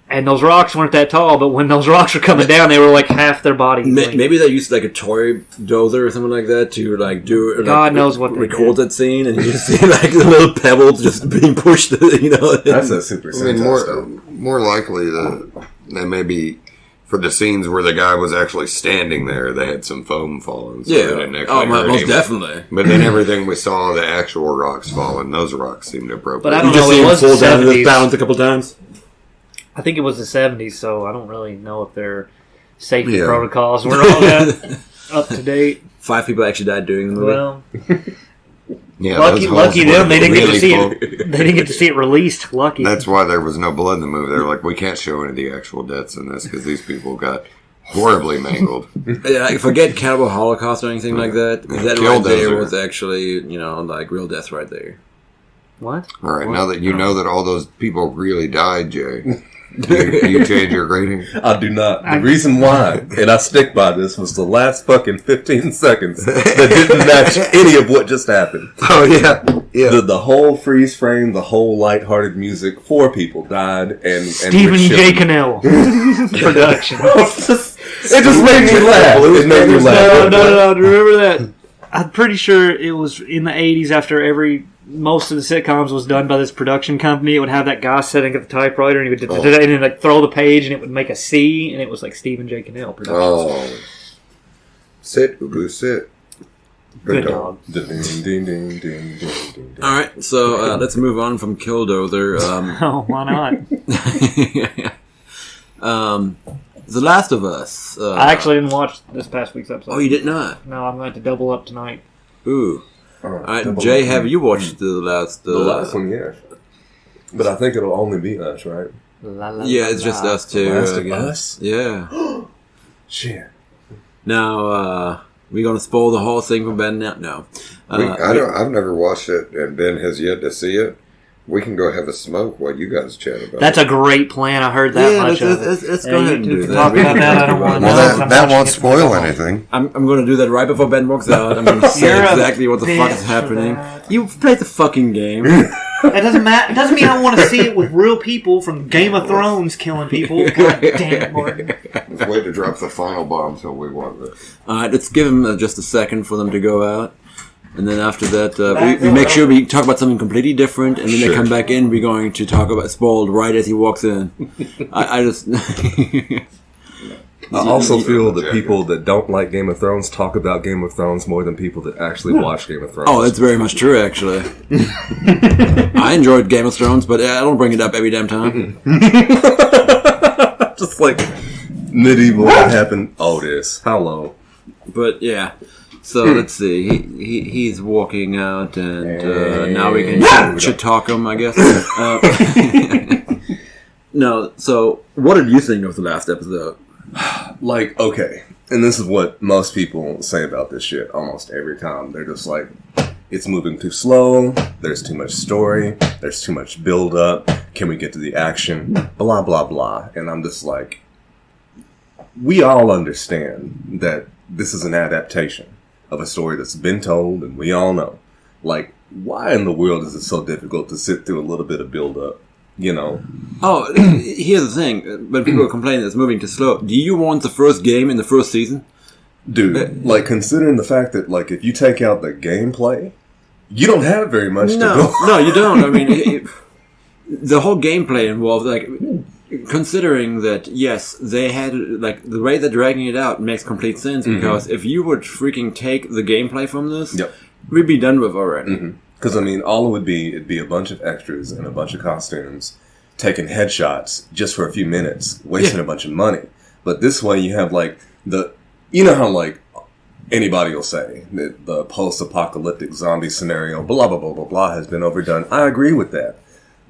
And those rocks weren't that tall, but when those rocks were coming down, they were like half their body. Maybe they used like a toy dozer or something like that to like do. God knows what they record did. that scene, and you just see like the little pebbles just being pushed. You know, That's a Super I mean, Sentai stuff. more likely that maybe for the scenes where the guy was actually standing there, they had some foam falling. So they didn't actually hurt most him. definitely. But then everything we saw, the actual rocks falling, those rocks seemed appropriate. But I You don't just know, see it him was fall the down to the 70s. balance a couple times. I think it was the 70s, so I don't really know if their safety Yeah. protocols were all that up to date. 5 people actually died during the movie. Well, Yeah, lucky those holes them. were They didn't get to really see full. it. They didn't get to see it released. Lucky. That's why there was no blood in the movie. They're like, we can't show any of the actual deaths in this because these people got horribly mangled. Yeah, forget Cannibal Holocaust or anything like that. That right Killdozer. there was actually, like real death right there. What? All right, now that you know that all those people really died, Jay, you change your grading? I do not. The reason why, and I stick by this, was the last fucking 15 seconds that didn't match any of what just happened. Oh, yeah. Yeah. The whole freeze frame, the whole lighthearted music, 4 people died, and Stephen we're J. chilling. Cannell production. It just made me laugh. It made me laugh. No. Remember that? I'm pretty sure it was in the 80s after most of the sitcoms was done by this production company. It would have that guy sitting at the typewriter and he would and then like throw the page and it would make a C and it was like Stephen J. Cannell production. Oh. Sit, Ubu, sit. Good dog. Ding, ding, ding, ding, ding, ding. All right, so let's move on from Killdozer. Oh, why not? The Last of Us. I actually didn't watch this past week's episode. Oh, you did not? No, I'm going to double up tonight. Ooh. All All right, Jay, have you watched the last? The last one, yeah. But I think it'll only be us, right? La, la, Yeah, la, it's just la. us two. Last I of guess. Us? Yeah. Shit. Now, we gonna spoil the whole thing for Ben now? No. I've never watched it, and Ben has yet to see it. We can go have a smoke while you guys chat about That's it. a great plan. I heard that much of it. Let's go ahead and you do two talk that. about that. I don't want to know. Well, that won't spoil anything. I'm going to do that right before Ben walks out. I'm going to say You're a exactly what the fuck is bitch for happening. that. You played the fucking game. That doesn't matter. It doesn't mean I want to see it with real people from Game of Thrones killing people. God damn it, Martin. Let's wait to drop the final bomb until we want it. Alright, let's give him just a second for them to go out. And then after that, we make sure we talk about something completely different. And then they come back in, we're going to talk about spoiled right as he walks in. I just... I also feel that people that don't like Game of Thrones talk about Game of Thrones more than people that actually watch Game of Thrones. Oh, that's very much true, actually. I enjoyed Game of Thrones, but I don't bring it up every damn time. Just like medieval, what happened? Oh, this. How low? But yeah, so let's see. He's walking out, and now we can shit talk him, I guess. No, so what did you think of the last episode? Like, okay, and this is what most people say about this shit almost every time. They're just like, it's moving too slow, there's too much story, there's too much build up, can we get to the action, blah, blah, blah. And I'm just like, we all understand that this is an adaptation of a story that's been told, and we all know. Like, why in the world is it so difficult to sit through a little bit of build up? You know. Oh, here's the thing. When people are complaining it's moving too slow, do you want the first game in the first season? Dude, like, considering the fact that, like, if you take out the gameplay, you don't have very much to go. No, you don't. I mean, the whole gameplay involved, like, considering that, yes, they had, like, the way they're dragging it out makes complete sense, because if you would freaking take the gameplay from this, we'd be done with already. Because, I mean, all it would be, it'd be a bunch of extras and a bunch of costumes taking headshots just for a few minutes, wasting a bunch of money. But this way you have, like, you know how, like, anybody will say that the post-apocalyptic zombie scenario, blah, blah, blah, blah, blah, has been overdone. I agree with that.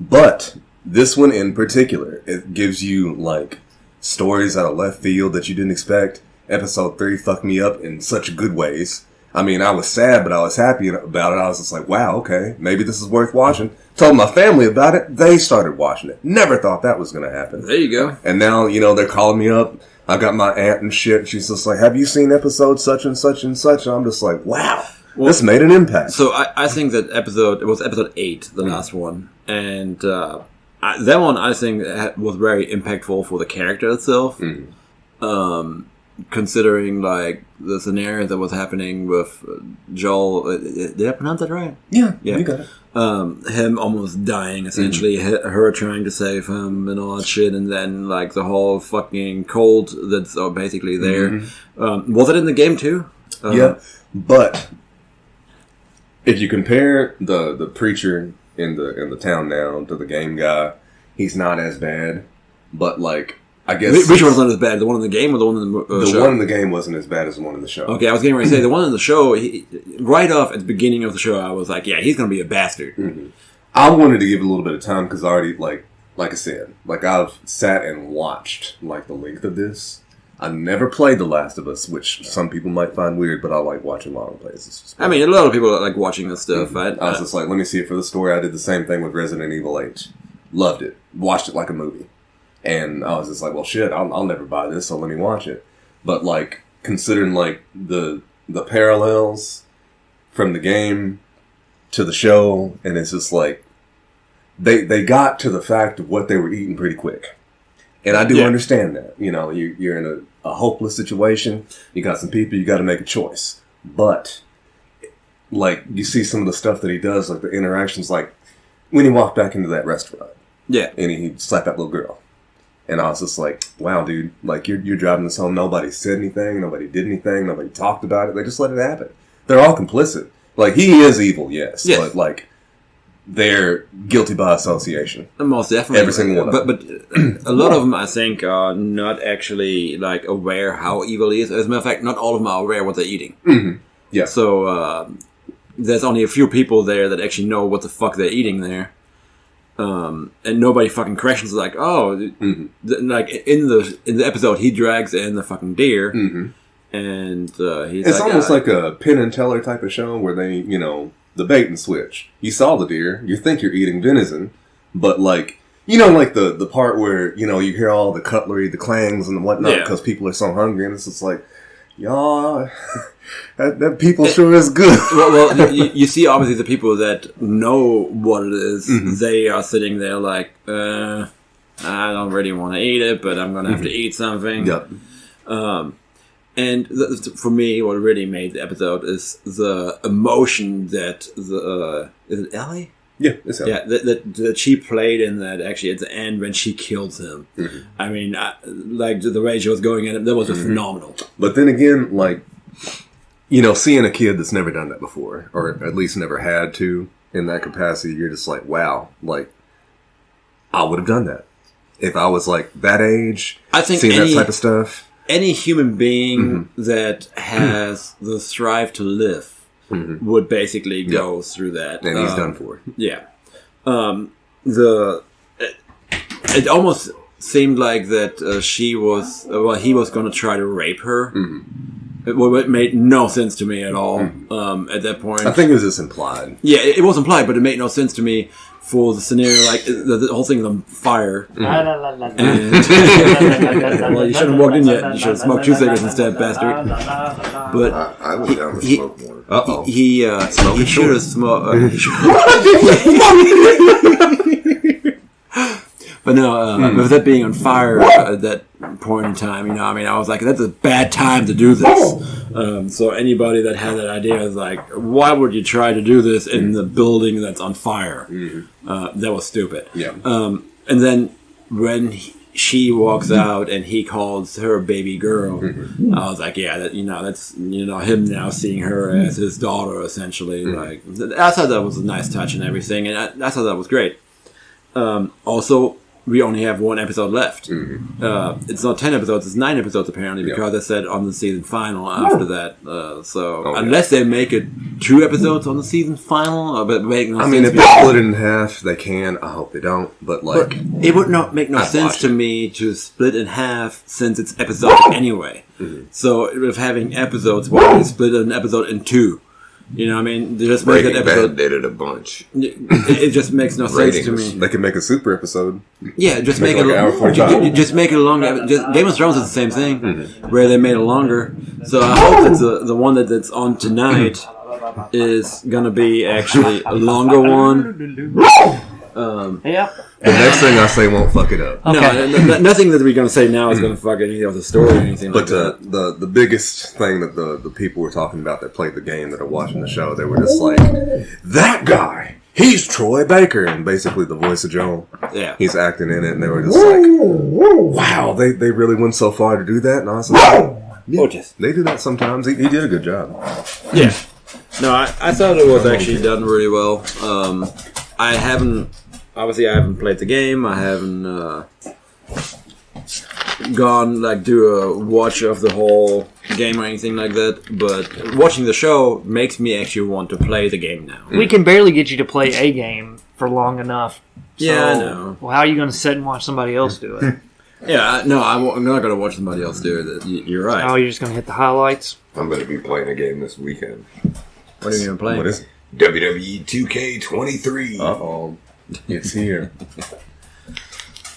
But this one in particular, it gives you, like, stories out of left field that you didn't expect. Episode 3 fucked me up in such good ways. I mean, I was sad, but I was happy about it. I was just like, wow, okay, maybe this is worth watching. Told my family about it. They started watching it. Never thought that was going to happen. There you go. And now, you know, they're calling me up. I got my aunt and shit. She's just like, have you seen episode such and such and such? And I'm just like, wow, this made an impact. So I think that it was episode 8, the last one. And that one, I think, was very impactful for the character itself. Considering, like, the scenario that was happening with Joel. Did I pronounce that right? Yeah, you got it. Him almost dying, essentially. Her trying to save him and all that shit. And then, like, the whole fucking cold that's basically there. Was it in the game, too? Yeah, but if you compare the preacher in the town now to the game guy, he's not as bad. But, like, I guess... Which one's not as bad? The one in the game or the one in the show? The one in the game wasn't as bad as the one in the show. Okay, I was getting ready to say, the one in the show, right off at the beginning of the show, I was like, yeah, he's going to be a bastard. I wanted to give it a little bit of time because I already, like I said, like, I've sat and watched, like, the length of this. I never played The Last of Us, which some people might find weird, but I like watching long plays. I mean, a lot of people like watching this stuff. I was just like, let me see it for the story. I did the same thing with Resident Evil 8. Loved it. Watched it like a movie. And I was just like, well, shit, I'll never buy this, so let me watch it. But, like, considering, like, the parallels from the game to the show, and it's just like, they got to the fact of what they were eating pretty quick. And I do understand that. You know, you're in a hopeless situation. You got some people, you got to make a choice. But, like, you see some of the stuff that he does, like the interactions, like, when he walked back into that restaurant. Yeah. And he slapped that little girl. And I was just like, wow, dude, like, you're driving this home. Nobody said anything. Nobody did anything. Nobody talked about it. They just let it happen. They're all complicit. Like, he is evil, yes. But, like, they're guilty by association. Most definitely. Every single one of them. But a lot of them, I think, are not actually, like, aware how evil he is. As a matter of fact, not all of them are aware what they're eating. Yeah. So, there's only a few people there that actually know what the fuck they're eating there. And nobody fucking questions, like, oh, like in the episode, he drags in the fucking deer, and he's It's almost like a Penn and Teller type of show where they, the bait and switch. You saw the deer, you think you're eating venison, but like, like the part where, you hear all the cutlery, the clangs and whatnot because people are so hungry, and it's just like, y'all, that people sure is good. well you see obviously the people that know what it is, they are sitting there like, I don't really want to eat it, but I'm going to have to eat something. Yep. And for me, what really made the episode is the emotion that is it Ellie? Yeah, it's yeah, that she played in that actually at the end when she kills him. I mean, like the way she was going in it, that was just phenomenal. But then again, like, seeing a kid that's never done that before, or at least never had to in that capacity, you're just like, wow, like, I would have done that if I was like that age. I think seeing that type of stuff. Any human being that has the strive to live would basically go through that. And he's done for it. Yeah. It almost seemed like that he was going to try to rape her. It made no sense to me at all at that point. I think it was just implied. Yeah, it was implied, but it made no sense to me for the scenario, like the whole thing is on fire. And, well, you shouldn't have walked in yet. You should have smoked 2 cigarettes instead, bastard. But I was down to smoke more. he should have smoked. But no, with that being on fire at that point in time, I was like, that's a bad time to do this. So anybody that had that idea was like, why would you try to do this in the building that's on fire? That was stupid. Yeah. And then when she walks out and he calls her baby girl, I was like, yeah, that's him now seeing her as his daughter essentially. Like, I thought that was a nice touch and everything, and I thought that was great. Also, we only have 1 episode left. It's not 10 episodes, it's 9 episodes apparently, because they said on the season final after that. Unless they make it 2 episodes on the season final, but make no sense. I mean, if they split it in half, they can. I hope they don't. But like, it would not make no sense to me to split in half since it's episodic anyway. So with having episodes, why don't you split an episode in 2? You know what I mean? They just make Breaking that episode. Bad did it a bunch. It just makes no sense to me. They can make a super episode. Yeah, just make it like an hour 45. just make it a longer. Game of Thrones is the same thing, where they made it longer. So I hope that the one that's on tonight is gonna be actually a longer one. The next thing I say won't fuck it up. Okay. No, nothing that we're gonna say now is gonna fuck anything with the story or anything But like that. the biggest thing that the people were talking about that played the game that are watching the show, they were just like, that guy, he's Troy Baker, and basically the voice of Joel. Yeah. He's acting in it, and they were just like, wow, they really went so far to do that, and I was like, yeah, they do that sometimes. He did a good job. Yeah. No, I thought it was actually done really well. I haven't played the game. I haven't gone do a watch of the whole game or anything like that. But watching the show makes me actually want to play the game now. We can barely get you to play a game for long enough. So, Yeah, I know. Well, how are you going to sit and watch somebody else do it? Yeah, no, I'm not going to watch somebody else do it. You're right. Oh, you're just going to hit the highlights? I'm going to be playing a game this weekend. What are you going to play? What is it? WWE 2K23. Uh-oh. It's here.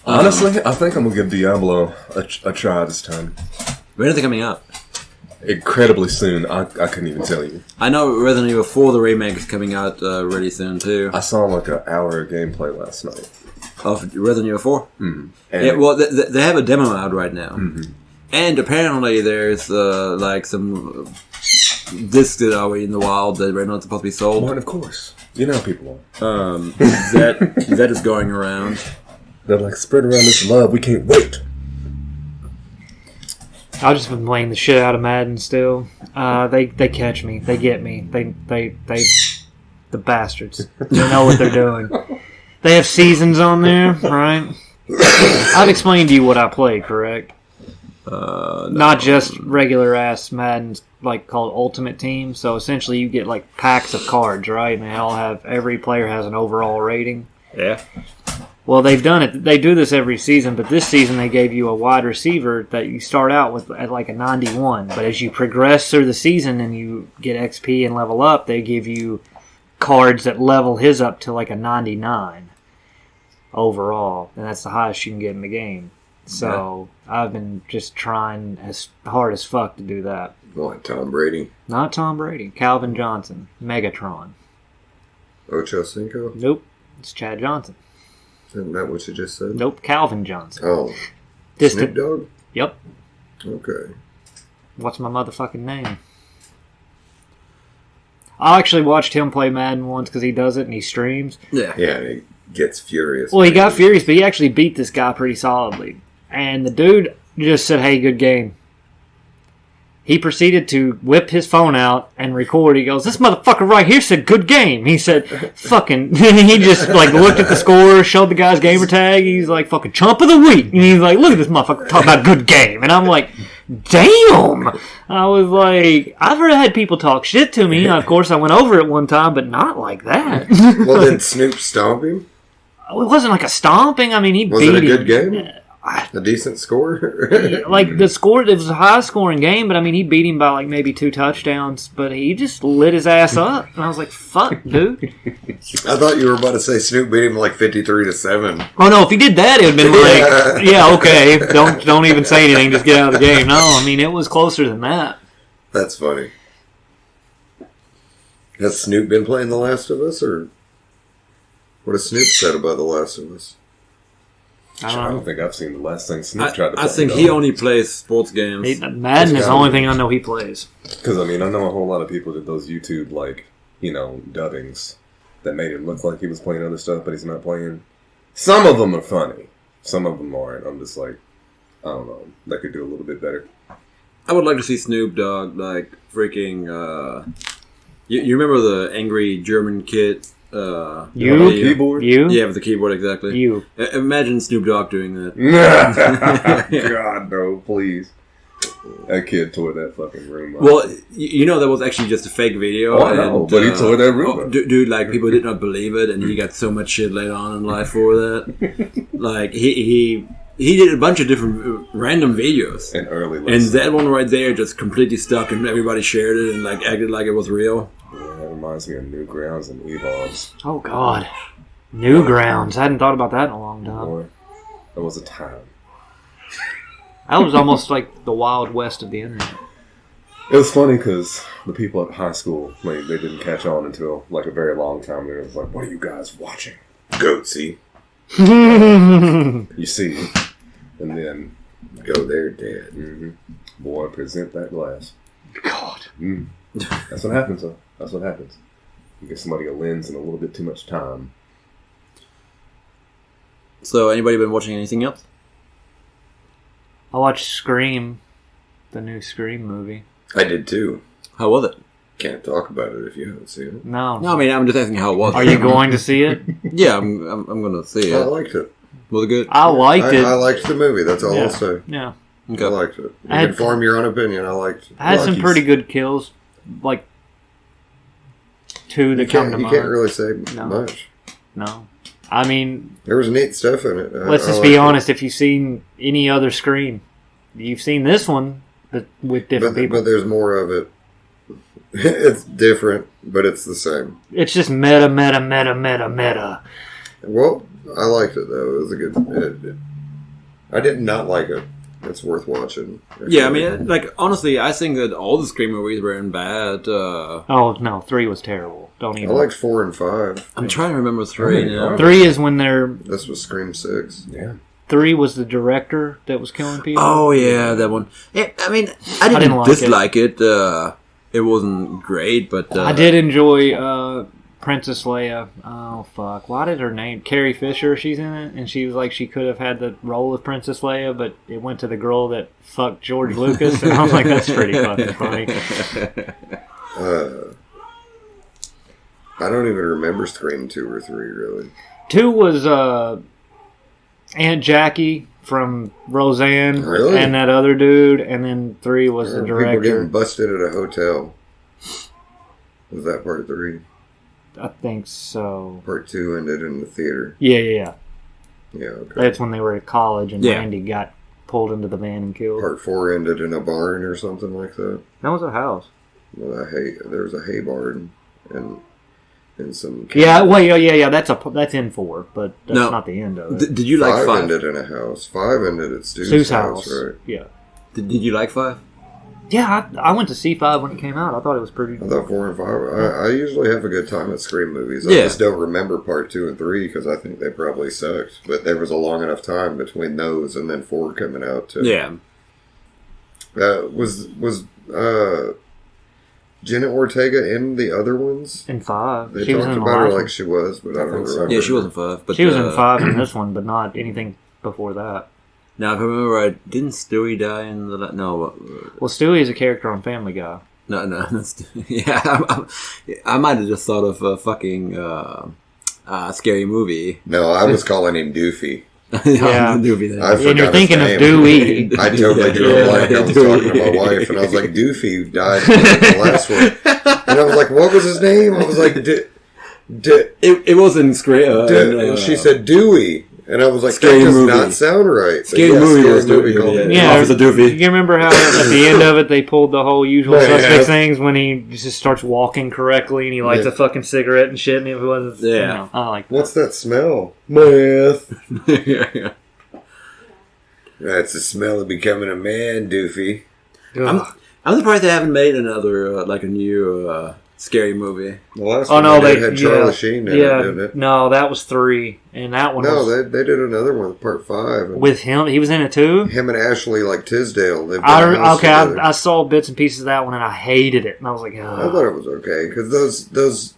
Honestly, I think I'm going to give Diablo a try this time. When is it coming out? Incredibly soon. I couldn't even tell you. I know Resident Evil 4, the remake, is coming out really soon, too. I saw like an hour of gameplay last night. Of Resident Evil 4? Mm-hmm. Yeah, well, they have a demo out right now. Mm-hmm. And apparently there's some discs that are in the wild that are not supposed to be sold. Well, of course. You know how people are. That is going around. They're like, spread around this love. We can't wait. I've just been playing the shit out of Madden still. They catch me. They get me. They the bastards. They know what they're doing. They have seasons on there, right? I've explained to you what I play, correct? No. Not just regular ass Madden, called Ultimate Team. So essentially, you get packs of cards, right? And every player has an overall rating. Yeah. Well, they've done it. They do this every season, but this season they gave you a wide receiver that you start out with at like a 91. But as you progress through the season and you get XP and level up, they give you cards that level his up to like a 99 overall. And that's the highest you can get in the game. So I've been just trying as hard as fuck to do that. Like Tom Brady. Not Tom Brady. Calvin Johnson. Megatron. Ocho Cinco? Nope. It's Chad Johnson. Isn't that what you just said? Nope. Calvin Johnson. Oh. Distant. Snoop Dogg? Yep. Okay. What's my motherfucking name? I actually watched him play Madden once because he does it and he streams. Yeah. Yeah, and he gets furious. Well, he got furious, but he actually beat this guy pretty solidly. And the dude just said, "Hey, good game." He proceeded to whip his phone out and record. He goes, "This motherfucker right here said good game." He said, fucking, he just like looked at the score, showed the guy's gamer tag. He's like, fucking chump of the week. And he's like, look at this motherfucker talk about good game. And I'm like, damn. I was like, I've heard had people talk shit to me. Of course, I went over it one time, but not like that. Well, did Snoop stomp him? It wasn't like a stomping. I mean, he Was beat it a good him. game? A decent score? Like the score, it was a high scoring game, but I mean, he beat him by like maybe 2 touchdowns, but he just lit his ass up. And I was like, fuck, dude. I thought you were about to say Snoop beat him like 53-7. Oh no, if he did that, it would have been like, yeah, okay, don't even say anything, just get out of the game. No, I mean, it was closer than that. That's funny. Has Snoop been playing The Last of Us, or what has Snoop said about The Last of Us? I I don't don't think I've seen the last thing Snoop tried to play. I think he only plays sports games. know. Madden is the only thing I know he plays. Because, I mean, I know a whole lot of people did those YouTube, like, you know, dubbings that made it look like he was playing other stuff, but he's not playing. Some of them are funny. Some of them aren't. I'm just like, I don't know. They could do a little bit better. I would like to see Snoop Dogg, like, freaking, you remember the angry German kid? Keyboard? You? Yeah, with the keyboard, exactly. You. Imagine Snoop Dogg doing that. God, no, please. That kid tore that fucking room up. Well, you know that was actually just a fake video. Oh, I know, but he tore that room up. Dude, like, people did not believe it, and he got so much shit later on in life for that. Like, he did a bunch of different random videos. And early And lessons. that one right there just completely stuck, and everybody shared it and, like, acted like it was real. Yeah, that reminds me of Newgrounds and Evolves. Oh, God. Newgrounds. I hadn't thought about that in a long time. Boy, that was a time. That was almost like the Wild West of the internet. It was funny because the people at high school, like, they didn't catch on until like a very long time. They was like, "What are you guys watching?" Goatsy. You see, and then Go there, Dad. boy, present that glass. God. That's what happens. Though. That's what happens. You get somebody a lens and a little bit too much time. So, anybody been watching anything else? I watched Scream, the new Scream movie. I did too. How was it? Can't talk about it if you haven't seen it. No. No, I mean, I'm just asking how it was. Are you going to see it? Yeah, I'm going to see I it. liked it. Was it good? I liked it. I liked the movie. That's all Yeah. I'll say. Yeah. Okay. I liked it. You I had- can form your own opinion. I liked it. I had some Rockies. pretty good kills. Like, 2 that You come can't, to you mind. can't really say No. much. No. I mean, There was neat stuff in it. let's just be honest. If you've seen any other Scream, you've seen this one, but with different people. But there's more of it. It's different, but it's the same. It's just meta. Well, I liked it though. It was a good. I did not like it. It's worth watching. Yeah, I mean, like, honestly, I think that all the Scream movies weren't bad. Oh, no, 3 was terrible. Don't I even. liked 4 and 5. I'm trying to remember 3 now. 3 is when they're. This was Scream 6. Yeah. 3 was the director that was killing people. Oh, yeah, that one. Yeah, I mean, I didn't, didn't like dislike it. It wasn't great, but... I did enjoy Princess Leia. Oh, fuck. Why did her name... Carrie Fisher, she's in it, and she was like, she could have had the role of Princess Leia, but it went to the girl that fucked George Lucas, and I was like, that's pretty fucking funny. I don't even remember Scream 2 or 3, really. 2 was Aunt Jackie from Roseanne Really? and that other dude, and then 3 was the People getting director. busted at a hotel. Was that part 3? I think so. Part 2 ended in the theater. Yeah. Yeah, okay. That's when they were at college and Yeah. Randy got pulled into the van and killed. Part 4 ended in a barn or something like that. That was a house. Well, there was a hay barn and some. Yeah, well, yeah. That's in 4, but that's No. not the end of it. Did you like 5 5? ended in a house. 5 ended at Stu's house, house. right? Yeah. Did you like 5? Yeah, I went to see 5 when it came out. I thought it was pretty. I thought 4 and 5. I usually have a good time at Scream movies. I Yeah. just don't remember part 2 and 3 because I think they probably sucked. But there was a long enough time between those and then 4 coming out. Yeah. Was Jenna Ortega in the other ones? In 5. They She was talked in the about her last like one. she was, but I don't so. remember. Yeah, she wasn't 5. But She was in 5 in this one, but not anything before that. Now, if I remember right, didn't Stewie die in the... No. Well, Stewie is a character on Family Guy. No. That's, yeah, I might have just thought of a fucking scary movie. No, I was calling him Doofy. Yeah. Movie then. I And you're forgot thinking his of name. Dewey. I totally drew a blank. I was talking to my wife, and I was like, Doofy died in the last one. And I was like, what was his name? I was like, It wasn't scary. and she said Dewey. And I was like, Scary that does movie. not sound right. But Scary movie was Dewey, called yeah. him. Yeah, Officer Doofy. You remember how at the end of it they pulled the whole usual Yeah. suspect things when he just starts walking correctly and he lights Yeah. a fucking cigarette and shit and it was Yeah. You know, I like What's that smell? Meth. Yeah. That's the smell of becoming a man, Doofy. that. I'm surprised they haven't made another, like a new scary movie. The last Oh one no, they they had Charlie Sheen in it, didn't it? No, that was 3, and that one No, was they did another one, part 5. And with him. He was in it too. him and Ashley, like Tisdale, lived in a house Okay, together. I saw bits and pieces of that one, and I hated it. And I was like, I oh. thought it was okay because those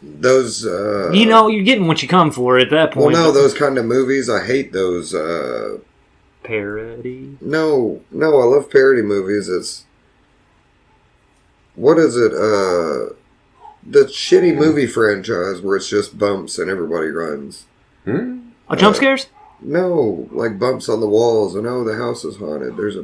You know, you're getting what you come for at that well, point. no, those kind of movies I hate those. Parody. No, I love parody movies. It's what is it? The shitty movie franchise where it's just bumps and everybody runs. Oh, jump scares? No, like bumps on the walls and oh, the house is haunted. There's a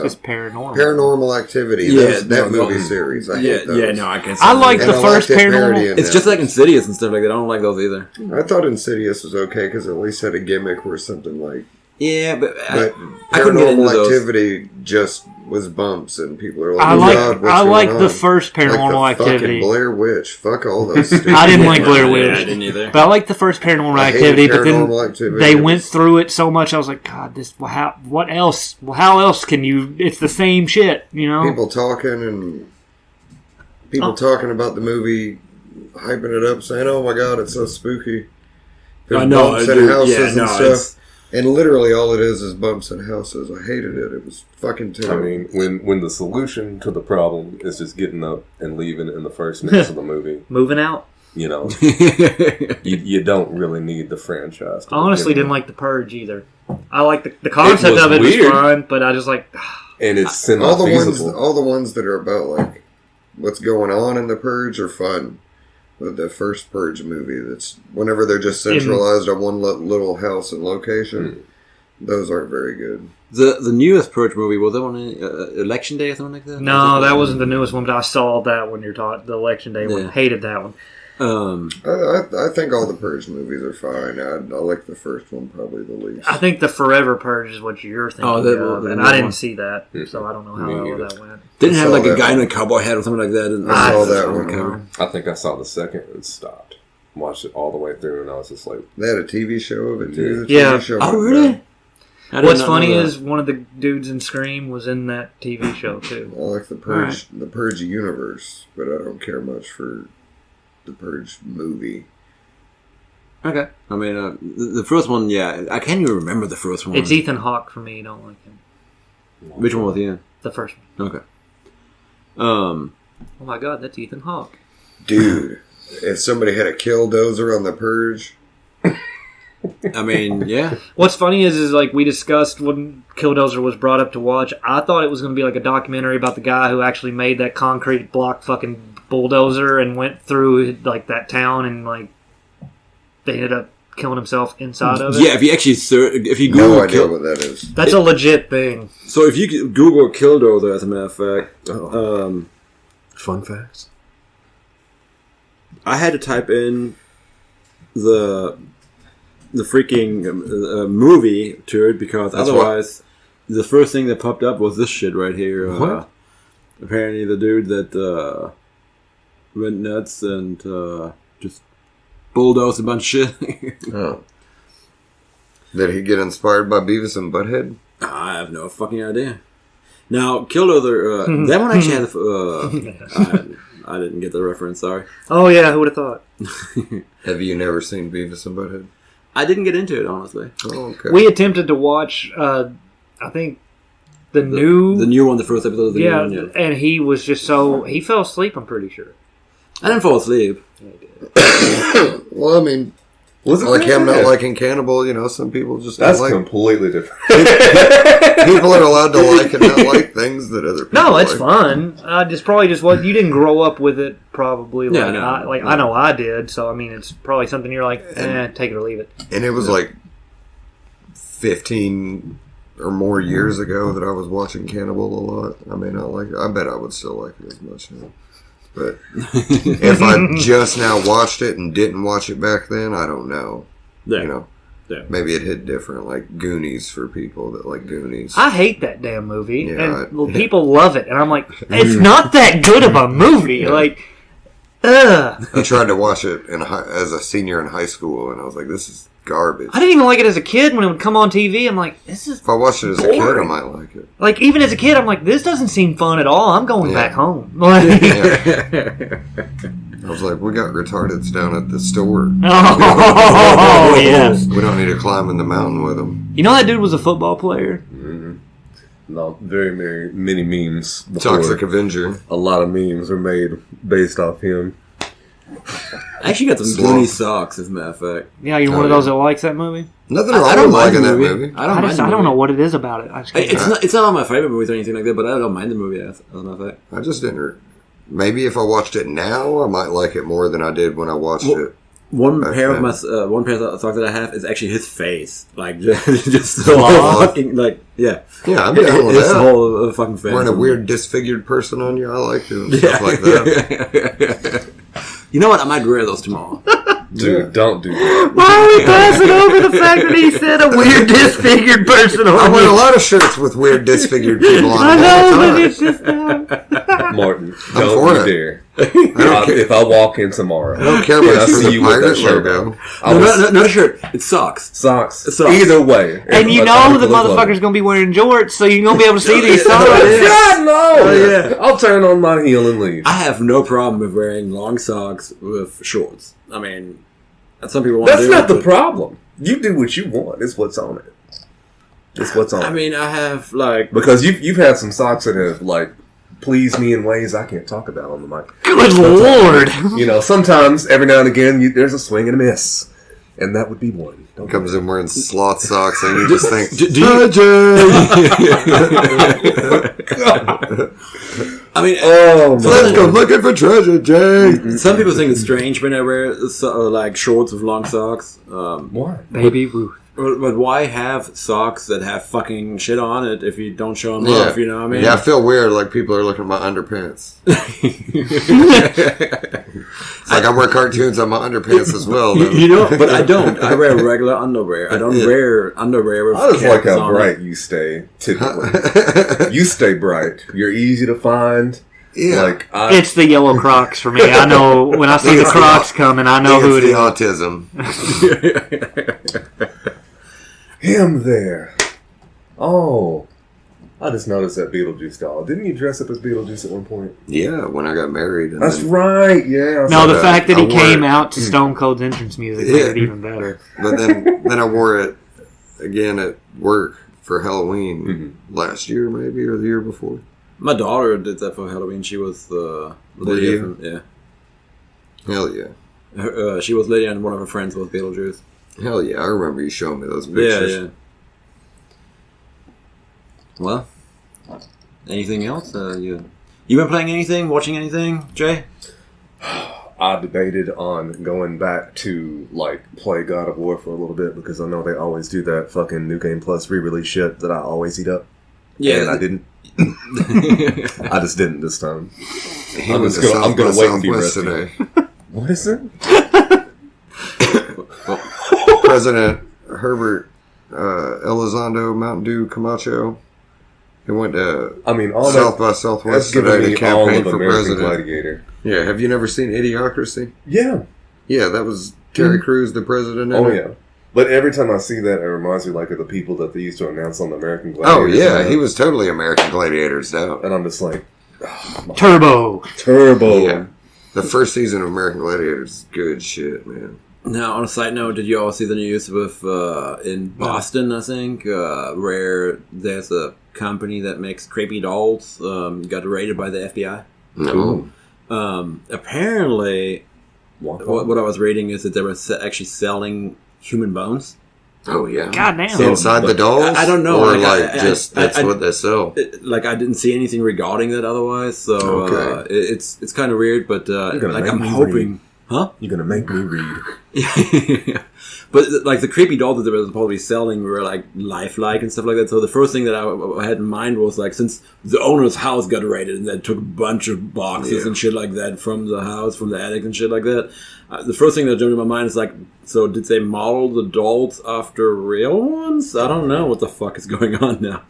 Just paranormal. Paranormal Activity. Yeah, that no, movie no. series. I hate those. Yeah, no, I can't. I like And the I first liked it paranormal. parodying It's them. just like Insidious and stuff like that. I don't like those either. I thought Insidious was okay because at least had a gimmick where something like. Yeah, but But I couldn't get into Paranormal those. Activity just was bumps, and people are like, I oh like God, what's I going like on? the first Paranormal Like the Activity. fucking Blair Witch. Fuck all those stupid I didn't like ones. Blair Yeah, Witch. I didn't either. But I like the first Paranormal I hated Activity, but then Paranormal Activity. they It went was- through it so much. I was like, God, this. What else? How else can you? It's the same shit, you know. people talking and people talking about the movie, hyping it up, saying, "Oh my God, it's so spooky." There's I know, bumps I and do. houses Yeah, and no, stuff. it's- And literally all it is bumps and houses. I hated it. It was fucking I terrible. mean, when the solution to the problem is just getting up and leaving in the first minutes of the movie, Moving out. you know, you don't really need the franchise. I honestly begin didn't with. like The Purge either. I like the concept was of it weird. was fine, but I just like And it's all the ones, semi-feasible. all the ones that are about like what's going on in the Purge are fun. But the first Purge movie, that's whenever they're just centralized on one little house and location, those aren't very good. The newest Purge movie, was that one Election Day or something like that? no, that wasn't the newest one, but I saw that when you're taught the Election Day one. Yeah. Hated that one. I think all the Purge movies are fine. I like the first one probably the least. I think the Forever Purge is what you're thinking Oh, that- of, that and one. I didn't see that, so I don't know how Me well neither. that went. Didn't have saw like a that guy in one. a cowboy hat or something like that. I saw that one. Cover. I think I saw the second and stopped. Watched it all the way through, and I was just like, They had a TV show of it too. The Yeah. TV show Oh, went really? bad. I did What's not know funny that. is one of the dudes in Scream was in that TV show too. I like the Purge, the Purge universe, but I don't care much for the Purge movie. Okay. I mean, the first one, yeah. I can't even remember the first one. It's Ethan Hawke for me. I don't like him. Which one was he in? The first one. Okay. Oh my God, that's Ethan Hawke. Dude, if somebody had a Killdozer on the Purge, I mean, yeah. What's funny is like we discussed when Killdozer was brought up to watch. I thought it was going to be like a documentary about the guy who actually made that concrete block fucking bulldozer and went through like that town and like they ended up killing himself inside of it. Yeah, if you actually if you Google no idea what that is. That's a legit thing. So if you Google Killdozer, as a matter of fact, fun facts. I had to type in the the freaking movie to it because otherwise, the first thing that popped up was this shit right here. What? Apparently, the dude that went nuts and just bulldozed a bunch of shit. Oh. Did he get inspired by Beavis and Butthead? I have no fucking idea. Now, Killdozer, that one actually had I didn't get the reference, sorry. Oh, yeah, who would have thought? Have you never seen Beavis and Butthead? I didn't get into it, honestly. Oh, okay. We attempted to watch, I think, the new one, the first episode of the new one, yeah. And he was just he fell asleep, I'm pretty sure. I didn't fall asleep. Well, I mean, Was it like him not bad? liking Cannibal, some people just don't That's like. completely different. People are allowed to like and not like things that other people No, it's like. fun. It's probably just what you didn't grow up with it. Probably, like, Yeah, no, I know I did. So I mean, it's probably something you're like, take it or leave it. And it was like 15 or more years ago that I was watching Cannibal a lot. I may not like it. I bet I would still like it as much now. But if I just now watched it and didn't watch it back then, I don't know. Yeah. Yeah. Maybe it hit different, like Goonies for people that like Goonies. I hate that damn movie, Yeah, and people love it, and I'm like, it's not that good of a movie. Like, ugh. I tried to watch it as a senior in high school, and I was like, this is garbage. I didn't even like it as a kid when it would come on TV. I'm like, this is If I watched it as a kid, I boring. might like it. Like, even as a kid, I'm like, this doesn't seem fun at all. I'm going Yeah. back home. Like, Yeah. I was like, we got retardeds down at the store. oh, yes. We don't need to climb in the mountain with them. You know that dude was a football player? No, very many memes. Before. Toxic Avenger. A lot of memes were made based off him. I actually got some Sloth. Goonie socks, as a matter of fact. Yeah, you're one of those that likes that movie? Nothing I wrong don't with mind liking the that movie. movie. I don't mind the I don't movie. know what it is about it. I just can't. It's not my favorite movie or anything like that, but I don't mind the movie as a matter of fact. I just didn't. Maybe if I watched it now, I might like it more than I did when I watched it. One Okay. pair of one pair of socks that I have is actually his face, like just so Sloth. fucking like yeah. Yeah, I'm down with His that. whole fucking face. Wearing a weird disfigured person on you, I like doing Yeah. stuff like that. You know what? I might wear those tomorrow. Dude, don't do that. Why are we passing over the fact that he said a weird disfigured person I on wear a you? lot of shirts with weird disfigured people on I them know, all but the it's time. just Martin, I'm don't for you it. dare. don't care. If I walk in tomorrow, I don't care and I about see the you with that pirate shirt logo. on, I No, was- not a shirt. It's socks. socks. Socks. Either way. and you know the motherfucker's going to be wearing jorts, so you're going to be able to see these Yeah. socks. God, no! Oh, yeah. I'll turn on my heel and leave. I have no problem with wearing long socks with shorts. I mean, some people want to That's do not it, the but- problem. You do what you want. It's what's on it. It's what's on I it. mean, I have like Because you've had some socks that have, like, pleased me in ways I can't talk about on the mic. Good lord. You know, sometimes, every now and again, there's a swing and a miss. And that would be one. Don't Comes in wearing sloth socks, and you just think, do I mean, Oh, my let's go looking for treasure, Jay. some people think it's strange when I wear like shorts with long socks. Why? Baby Ruth. But why have socks that have fucking shit on it if you don't show them Yeah. off? You know what I mean? Yeah, I feel weird, like people are looking at my underpants. It's like I wear cartoons on my underpants as well. Though. You know, but I don't. I wear regular underwear. I don't Yeah. wear underwear with I just like caps how on bright it. you stay, typically. You stay bright. You're easy to find. Yeah. Like, It's the yellow Crocs for me. I know when I see the It's the- Crocs coming, I know who it the is. autism. him there. Oh. I just noticed that Beetlejuice doll. Didn't you dress up as Beetlejuice at one point? Yeah, when I got married. And That's then, right, yeah. I No, saw the that. fact that I he wore came it. out to Stone Cold's entrance music Yeah. made it even better. But then I wore it again at work for Halloween last year, maybe, or the year before. My daughter did that for Halloween. She was the Lydia? from, yeah. Hell yeah. She was Lydia and one of her friends was Beetlejuice. Hell yeah. I remember you showing me those Yeah, pictures. yeah. Well, anything else? You been playing anything? Watching anything, Jay? I debated on going back to, like, play God of War for a little bit because I know they always do that fucking New Game Plus re-release shit that I always eat up. Yeah, And I didn't. I just didn't this time. He I'm went just to gonna- I'm gonna South by wait and be Southwest rusty. today. What is it? President Herbert Elizondo Mountain Dew Camacho. He went to all South by Southwest that's today giving to me all campaign of for American president. Gladiator. Yeah, have you never seen Idiocracy? Yeah. Yeah, that was Terry Crews, the president. Oh, in it. yeah. But every time I see that, it reminds me like of the people that they used to announce on the American Oh, Gladiator. yeah, he was totally American Gladiators, though. And I'm just like, Turbo. Yeah. The first season of American Gladiators is good shit, man. Now, on a side note, did you all see the news with in Boston? I think where there's a company that makes creepy dolls got raided by the FBI. No. Apparently, what I was reading is that they were actually selling human bones. Oh, yeah. God damn. So- Inside the dolls? I don't know. Or Like, that's what they sell. Like I didn't see anything regarding that otherwise, so Okay. it's kind of weird. But gonna like make I'm me hoping, huh? You're gonna make me read. But like the creepy dolls that they were supposed to be selling were like lifelike and stuff like that. So the first thing that I had in mind was like, since the owner's house got raided and they took a bunch of boxes and shit like that from the house, from the attic and shit like that. The first thing that jumped in my mind is like, so did they model the dolls after real ones? I don't know what the fuck is going on now.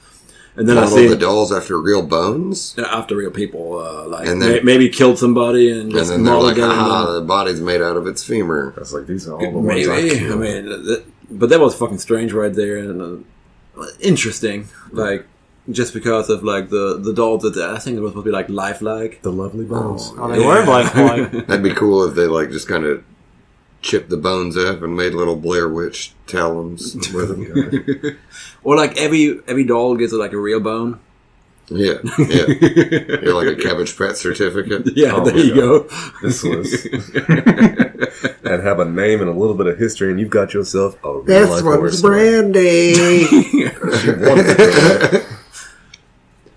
And then I Model see the dolls after real bones? after real people, like And then- maybe killed somebody and And just then they're modeled like, them. the body's made out of its femur. That's like, these are all the ones I Maybe. I killed. mean, but that was fucking strange right there and interesting. Like, just because of like the dolls that I think it was supposed to be like lifelike. The lovely bones. Oh, they were lifelike. That'd be cool if they like just kind of chipped the bones up and made little Blair Witch talons with them. Or like every doll gets like a real bone. Yeah. You're like a Cabbage Patch certificate. Yeah, Oh there my you go. This was... and have a name and a little bit of history, and you've got yourself a real life horror story. Brandy.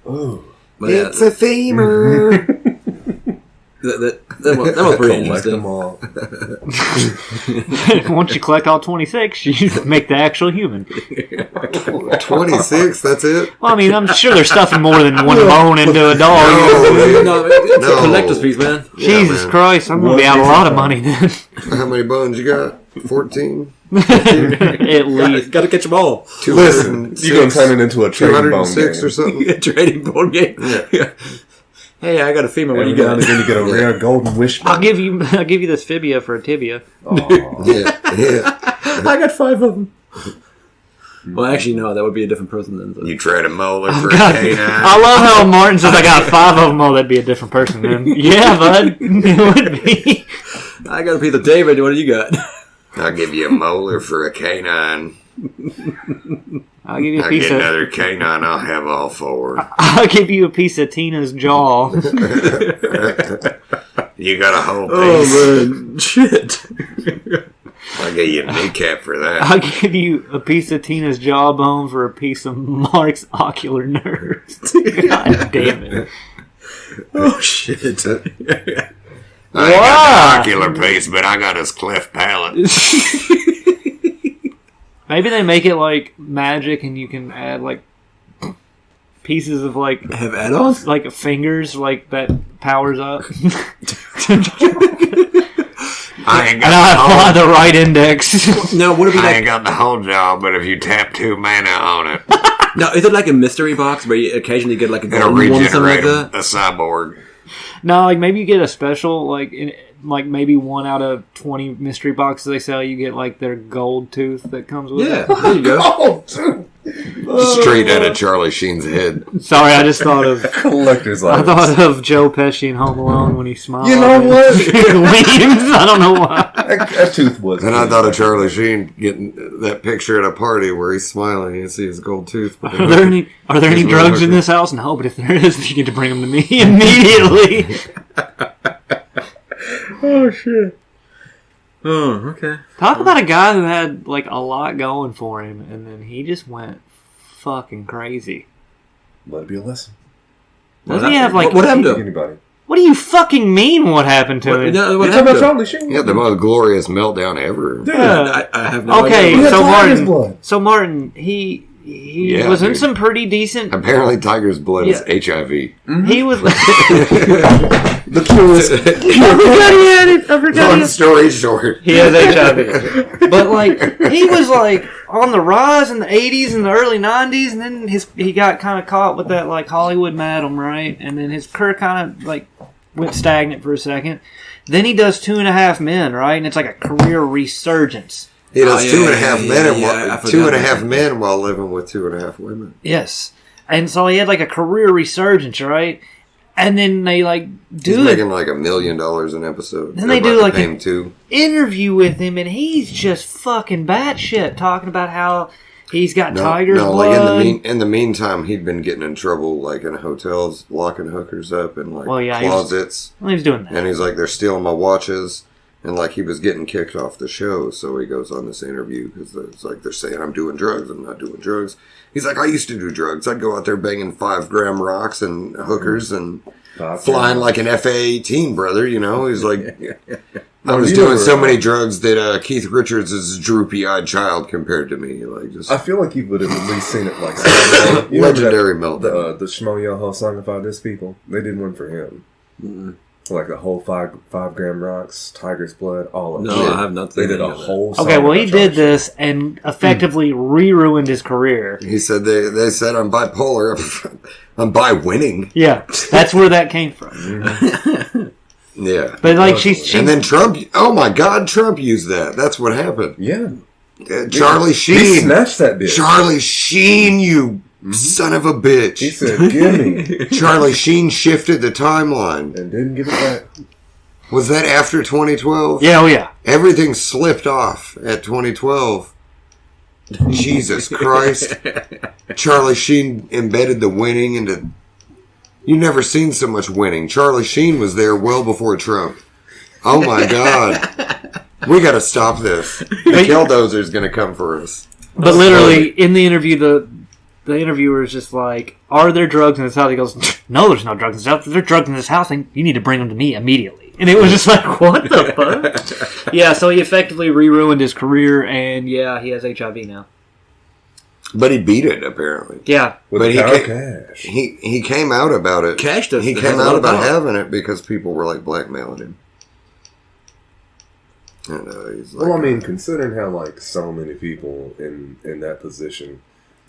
But yeah, It's a femur. that was pretty Collect them interesting. all. Once you collect all 26, you make the actual human. 26, that's it? Well, I mean, I'm sure they're stuffing more than one bone into a doll. No, it's No. a collector's piece, man. Jesus man. Christ, I'm going to be out a lot of money then. How many bones you got? 14? At least. Got to catch them all. Listen, you're going to turn it into a trading bone 206 game. or something? A trading board game. Yeah. Hey, I got a femur. What do And you got? then you get a rare golden wish. I'll give you this fibia for a tibia. Yeah. I got 5 of them. Well, actually, no. That would be a different person then. So. You tried a molar for God, a canine. I love how Martin says I got 5 of them. Oh, that'd be a different person then. Yeah, bud. It would be. I got a piece of David. What do you got? I'll give you a molar for a canine. I'll give you a I piece get of. another canine, I'll have all 4. I'll give you a piece of Tina's jaw. You got a whole piece. Oh man, shit. I'll give you a kneecap for that. I'll give you a piece of Tina's jawbone for a piece of Mark's ocular nerves. God damn it. Oh shit. I ain't got the ocular piece, but I got his cleft palate. Maybe they make it like magic and you can add like pieces of like Have add-ons? like fingers like that powers up. I ain't And I apply got the right index. No, would it be I ain't like? got the whole job, but if you tap 2 mana on it, No, is it like a mystery box where you occasionally get like a it'll golden one or something like regenerate that? a cyborg. No, like maybe you get a special like maybe 1 out of 20 mystery boxes they sell. You get like their gold tooth that comes with Yeah, it. there you go. Straight out of Charlie Sheen's head. Sorry, I just thought of Collector's I items. thought of Joe Pesci in Home Alone when he smiled. You know what? Leaves. I don't know why. That tooth was. And I thought of Charlie Sheen getting that picture at a party where he's smiling and you see his gold tooth. Are there any He's drugs really in this house? No, but if there is, you get to bring them to me immediately. Oh shit. Oh, okay. Talk about a guy who had like a lot going for him, and then he just went fucking crazy. Let it be a lesson. Doesn't he have like what happened to him? Anybody? What do you fucking mean? What happened to him? What You talking happened about to him? Charlie Sheen? He had the most glorious meltdown ever. Yeah. I have no Okay, idea. so Tiger's Martin, blood. so Martin, he Yeah, was in dude. some pretty decent. Apparently, Tiger's blood is HIV. He was. The curious. I forgot he had it. I forgot he Long had story short. He has HIV. But, like, he was, like, on the rise in the 80s and the early 90s, and then he got kind of caught with that, like, Hollywood madam, right? And then his career kind of, like, went stagnant for a second. Then he does 2.5 Men, right? And it's like a career resurgence. He does 2.5 men and 2.5 men while living with 2.5 women. Yes. And so he had, like, a career resurgence, right? And then they, like, He's making like $1 million an episode. Then they do, like, an interview with him, and he's just fucking batshit, talking about how he's got tiger's blood. Like in the meantime, he'd been getting in trouble, like in hotels, locking hookers up in like closets. He was doing that. And he's like, they're stealing my watches. And like he was getting kicked off the show, so he goes on this interview because it's like they're saying I'm doing drugs. I'm not doing drugs. He's like, I used to do drugs. I'd go out there banging 5-gram rocks and hookers and flying like an FA-18, brother. You know, he's like, I was doing so many drugs that Keith Richards is a droopy-eyed child compared to me. Like, just I feel like you would have at least seen it like legendary meltdown. The Shmo Yoho song about this people. They did one for him. Mm-hmm. Like the whole 5-gram rocks, tiger's blood, all of it. No, I have not. They did a whole song. Okay, well, he did this and effectively re-ruined his career. He said they said I'm bipolar. I'm bi-winning. Yeah, that's where that came from. Yeah, but like she and then Trump. Oh my God, Trump used that. That's what happened. Yeah, Charlie Sheen. He snatched that bitch. Charlie Sheen, you son of a bitch. He said, "Give me." Charlie Sheen shifted the timeline and didn't give it back. Was that after 2012? Yeah, oh yeah. Everything slipped off at 2012. Jesus Christ. Charlie Sheen embedded the winning into... You've never seen so much winning. Charlie Sheen was there well before Trump. Oh my God. We got to stop this. The Killdozer is going to come for us. But literally, in the interview, the interviewer is just like, are there drugs in this house? He goes, no, there's no drugs in this house. If there's drugs in this house, then you need to bring them to me immediately. And it was just like, what the fuck? Yeah, so he effectively re-ruined his career, and yeah, he has HIV now. But he beat it, apparently. Yeah. But he came out about it. He came out about having it because people were like blackmailing him. And, he's like, well, I mean, considering how like so many people in that position...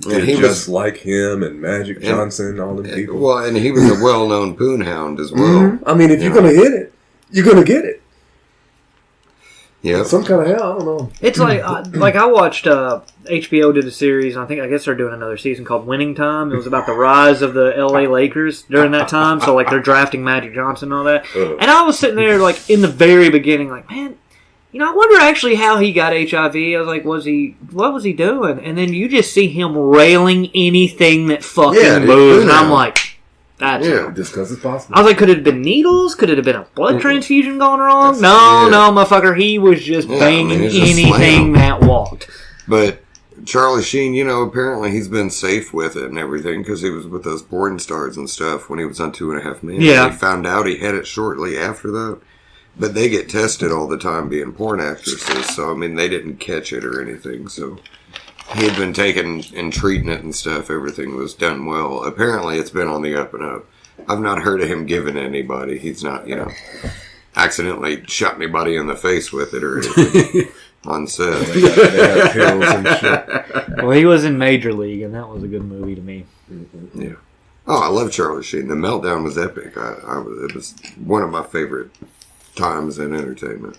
And he just like him and Magic Johnson, all them people. Well, and he was a well-known poon hound as well. Mm-hmm. I mean, if you're going to hit it, you're going to get it. Yeah. Some kind of hell, I don't know. It's like I watched HBO did a series, and I guess they're doing another season called Winning Time. It was about the rise of the LA Lakers during that time. So like they're drafting Magic Johnson and all that. And I was sitting there like in the very beginning, like, man, you know, I wonder actually how he got HIV. I was like, what was he doing? And then you just see him railing anything that fucking moves. And I'm like, that's just because it's possible. I was like, could it have been needles? Could it have been a blood transfusion going wrong? No, motherfucker. He was just banging anything that walked. But Charlie Sheen, you know, apparently he's been safe with it and everything because he was with those porn stars and stuff when he was on 2.5 Men. Yeah. He found out he had it shortly after that. But they get tested all the time being porn actresses, so, I mean, they didn't catch it or anything, so he had been taking and treating it and stuff. Everything was done well. Apparently, it's been on the up and up. I've not heard of him giving anybody. He's not, you know, accidentally shot anybody in the face with it or anything on set. They have pills and shit. Well, he was in Major League, and that was a good movie to me. Mm-hmm. Yeah. Oh, I love Charlie Sheen. The Meltdown was epic. It was one of my favorite times in entertainment.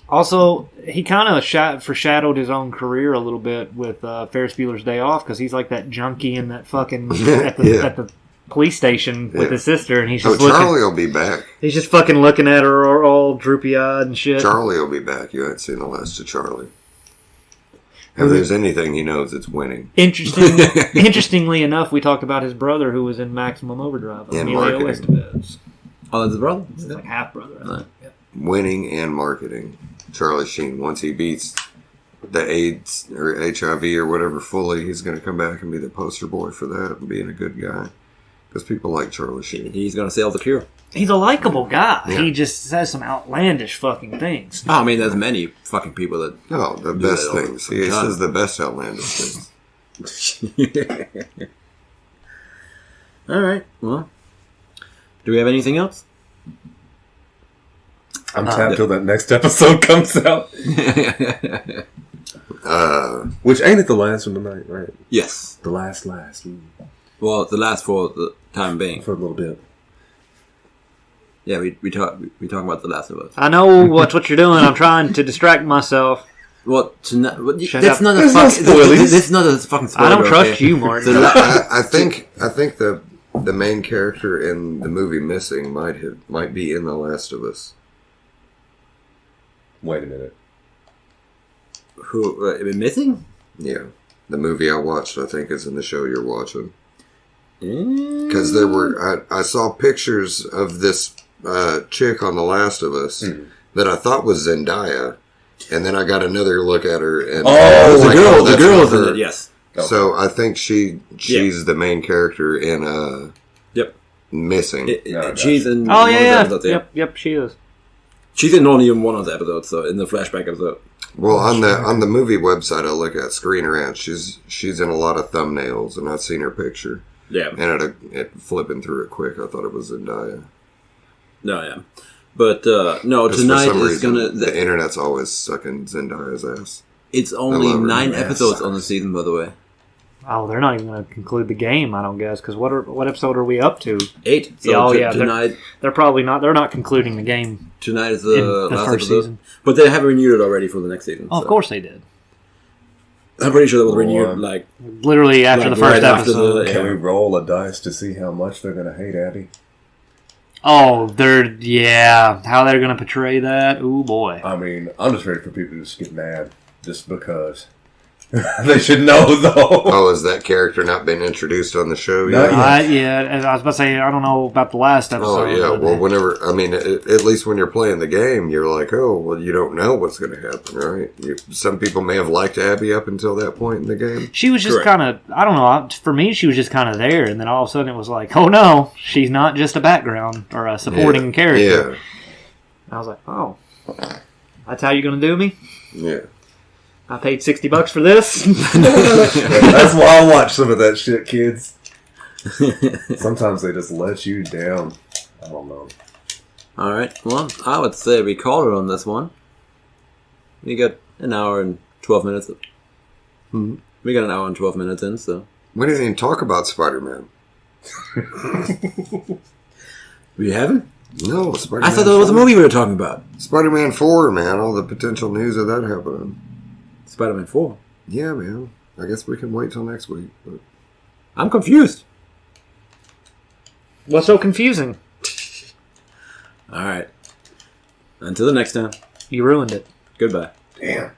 Also, he kind of foreshadowed his own career a little bit with Ferris Bueller's Day Off because he's like that junkie in that fucking at the police station with his sister, and he's just Charlie will be back. He's just fucking looking at her all droopy eyed and shit. Charlie will be back. You haven't seen the last of Charlie. If there's anything he knows, it's winning. Interestingly enough, we talked about his brother who was in Maximum Overdrive. Emilio Estevez. Oh, that's his brother? He's like half brother. Right. Yeah. Winning and marketing. Charlie Sheen, once he beats the AIDS or HIV or whatever fully, he's going to come back and be the poster boy for that and being a good guy. Because people like Charlie Sheen. He's going to sell the cure. He's a likable guy. Yeah. He just says some outlandish fucking things. Oh, I mean, there's many fucking people that... No, the best things. He says the best outlandish things. All right. Well, do we have anything else? I'm tapped till that next episode comes out. Which ain't it the last one tonight, right? Yes. The last. Ooh. Well, the last for the time being. For a little bit. Yeah, we talking about The Last of Us. I know what you're doing. I'm trying to distract myself. Well, tonight, That's not a fucking spoiler. That's not a fucking spoiler. I don't trust you, Martin. I think the main character in the movie Missing might be in The Last of Us. Wait a minute. Who Missing? Yeah, the movie I watched, I think, is in the show you're watching. Because I saw pictures of this chick on The Last of Us that I thought was Zendaya, and then I got another look at her, and the girl's in it. Yes. Okay. So I think she's the main character in Missing. She's in. Oh yeah. Yep. She is. She's in only in one of the episodes, so in the flashback episode. Well, on the movie website I look at, Screen Rant, she's in a lot of thumbnails, and I've seen her picture. Yeah. And it flipping through it quick, I thought it was Zendaya. No, yeah. But, no, Just tonight for some is reason, going to... The internet's always sucking Zendaya's ass. It's only 9 episodes on the season, by the way. Oh, they're not even going to conclude the game, I don't guess, because what episode are we up to? 8. So tonight... They're probably not... They're not concluding the game. Tonight is the last first episode. season. But they have renewed it already for the next season. Oh, of course they did. I'm pretty sure that was renewed, literally after the first episode. Can we roll a dice to see how much they're going to hate Abby? Oh, how they're going to portray that? Ooh, boy. I mean, I'm just ready for people to just get mad, just because. They should know, though. Oh, has that character not been introduced on the show Not yet? yet. I was about to say, I don't know about the last episode. Oh, yeah. Well, whenever, I mean, at least when you're playing the game, you're like, oh, well, you don't know what's going to happen, right? Some people may have liked Abby up until that point in the game. She was just kind of, I don't know, for me, she was just kind of there, and then all of a sudden it was like, oh no, she's not just a background or a supporting character. Yeah. I was like, oh, that's how you're going to do me? Yeah. I paid $60 for this. That's why I watch some of that shit, kids. Sometimes they just let you down. I don't know. All right. Well, I would say we call it on this one. We got an hour and 12 minutes. We got an hour and 12 minutes in, so. We didn't even talk about Spider-Man. We haven't? No, Spider-Man. I thought that was a movie we were talking about. Spider-Man 4, man. All the potential news of that happening. Spider-Man 4. Yeah, man. I guess we can wait till next week. But... I'm confused. What's so confusing? All right. Until the next time. You ruined it. Goodbye. Damn.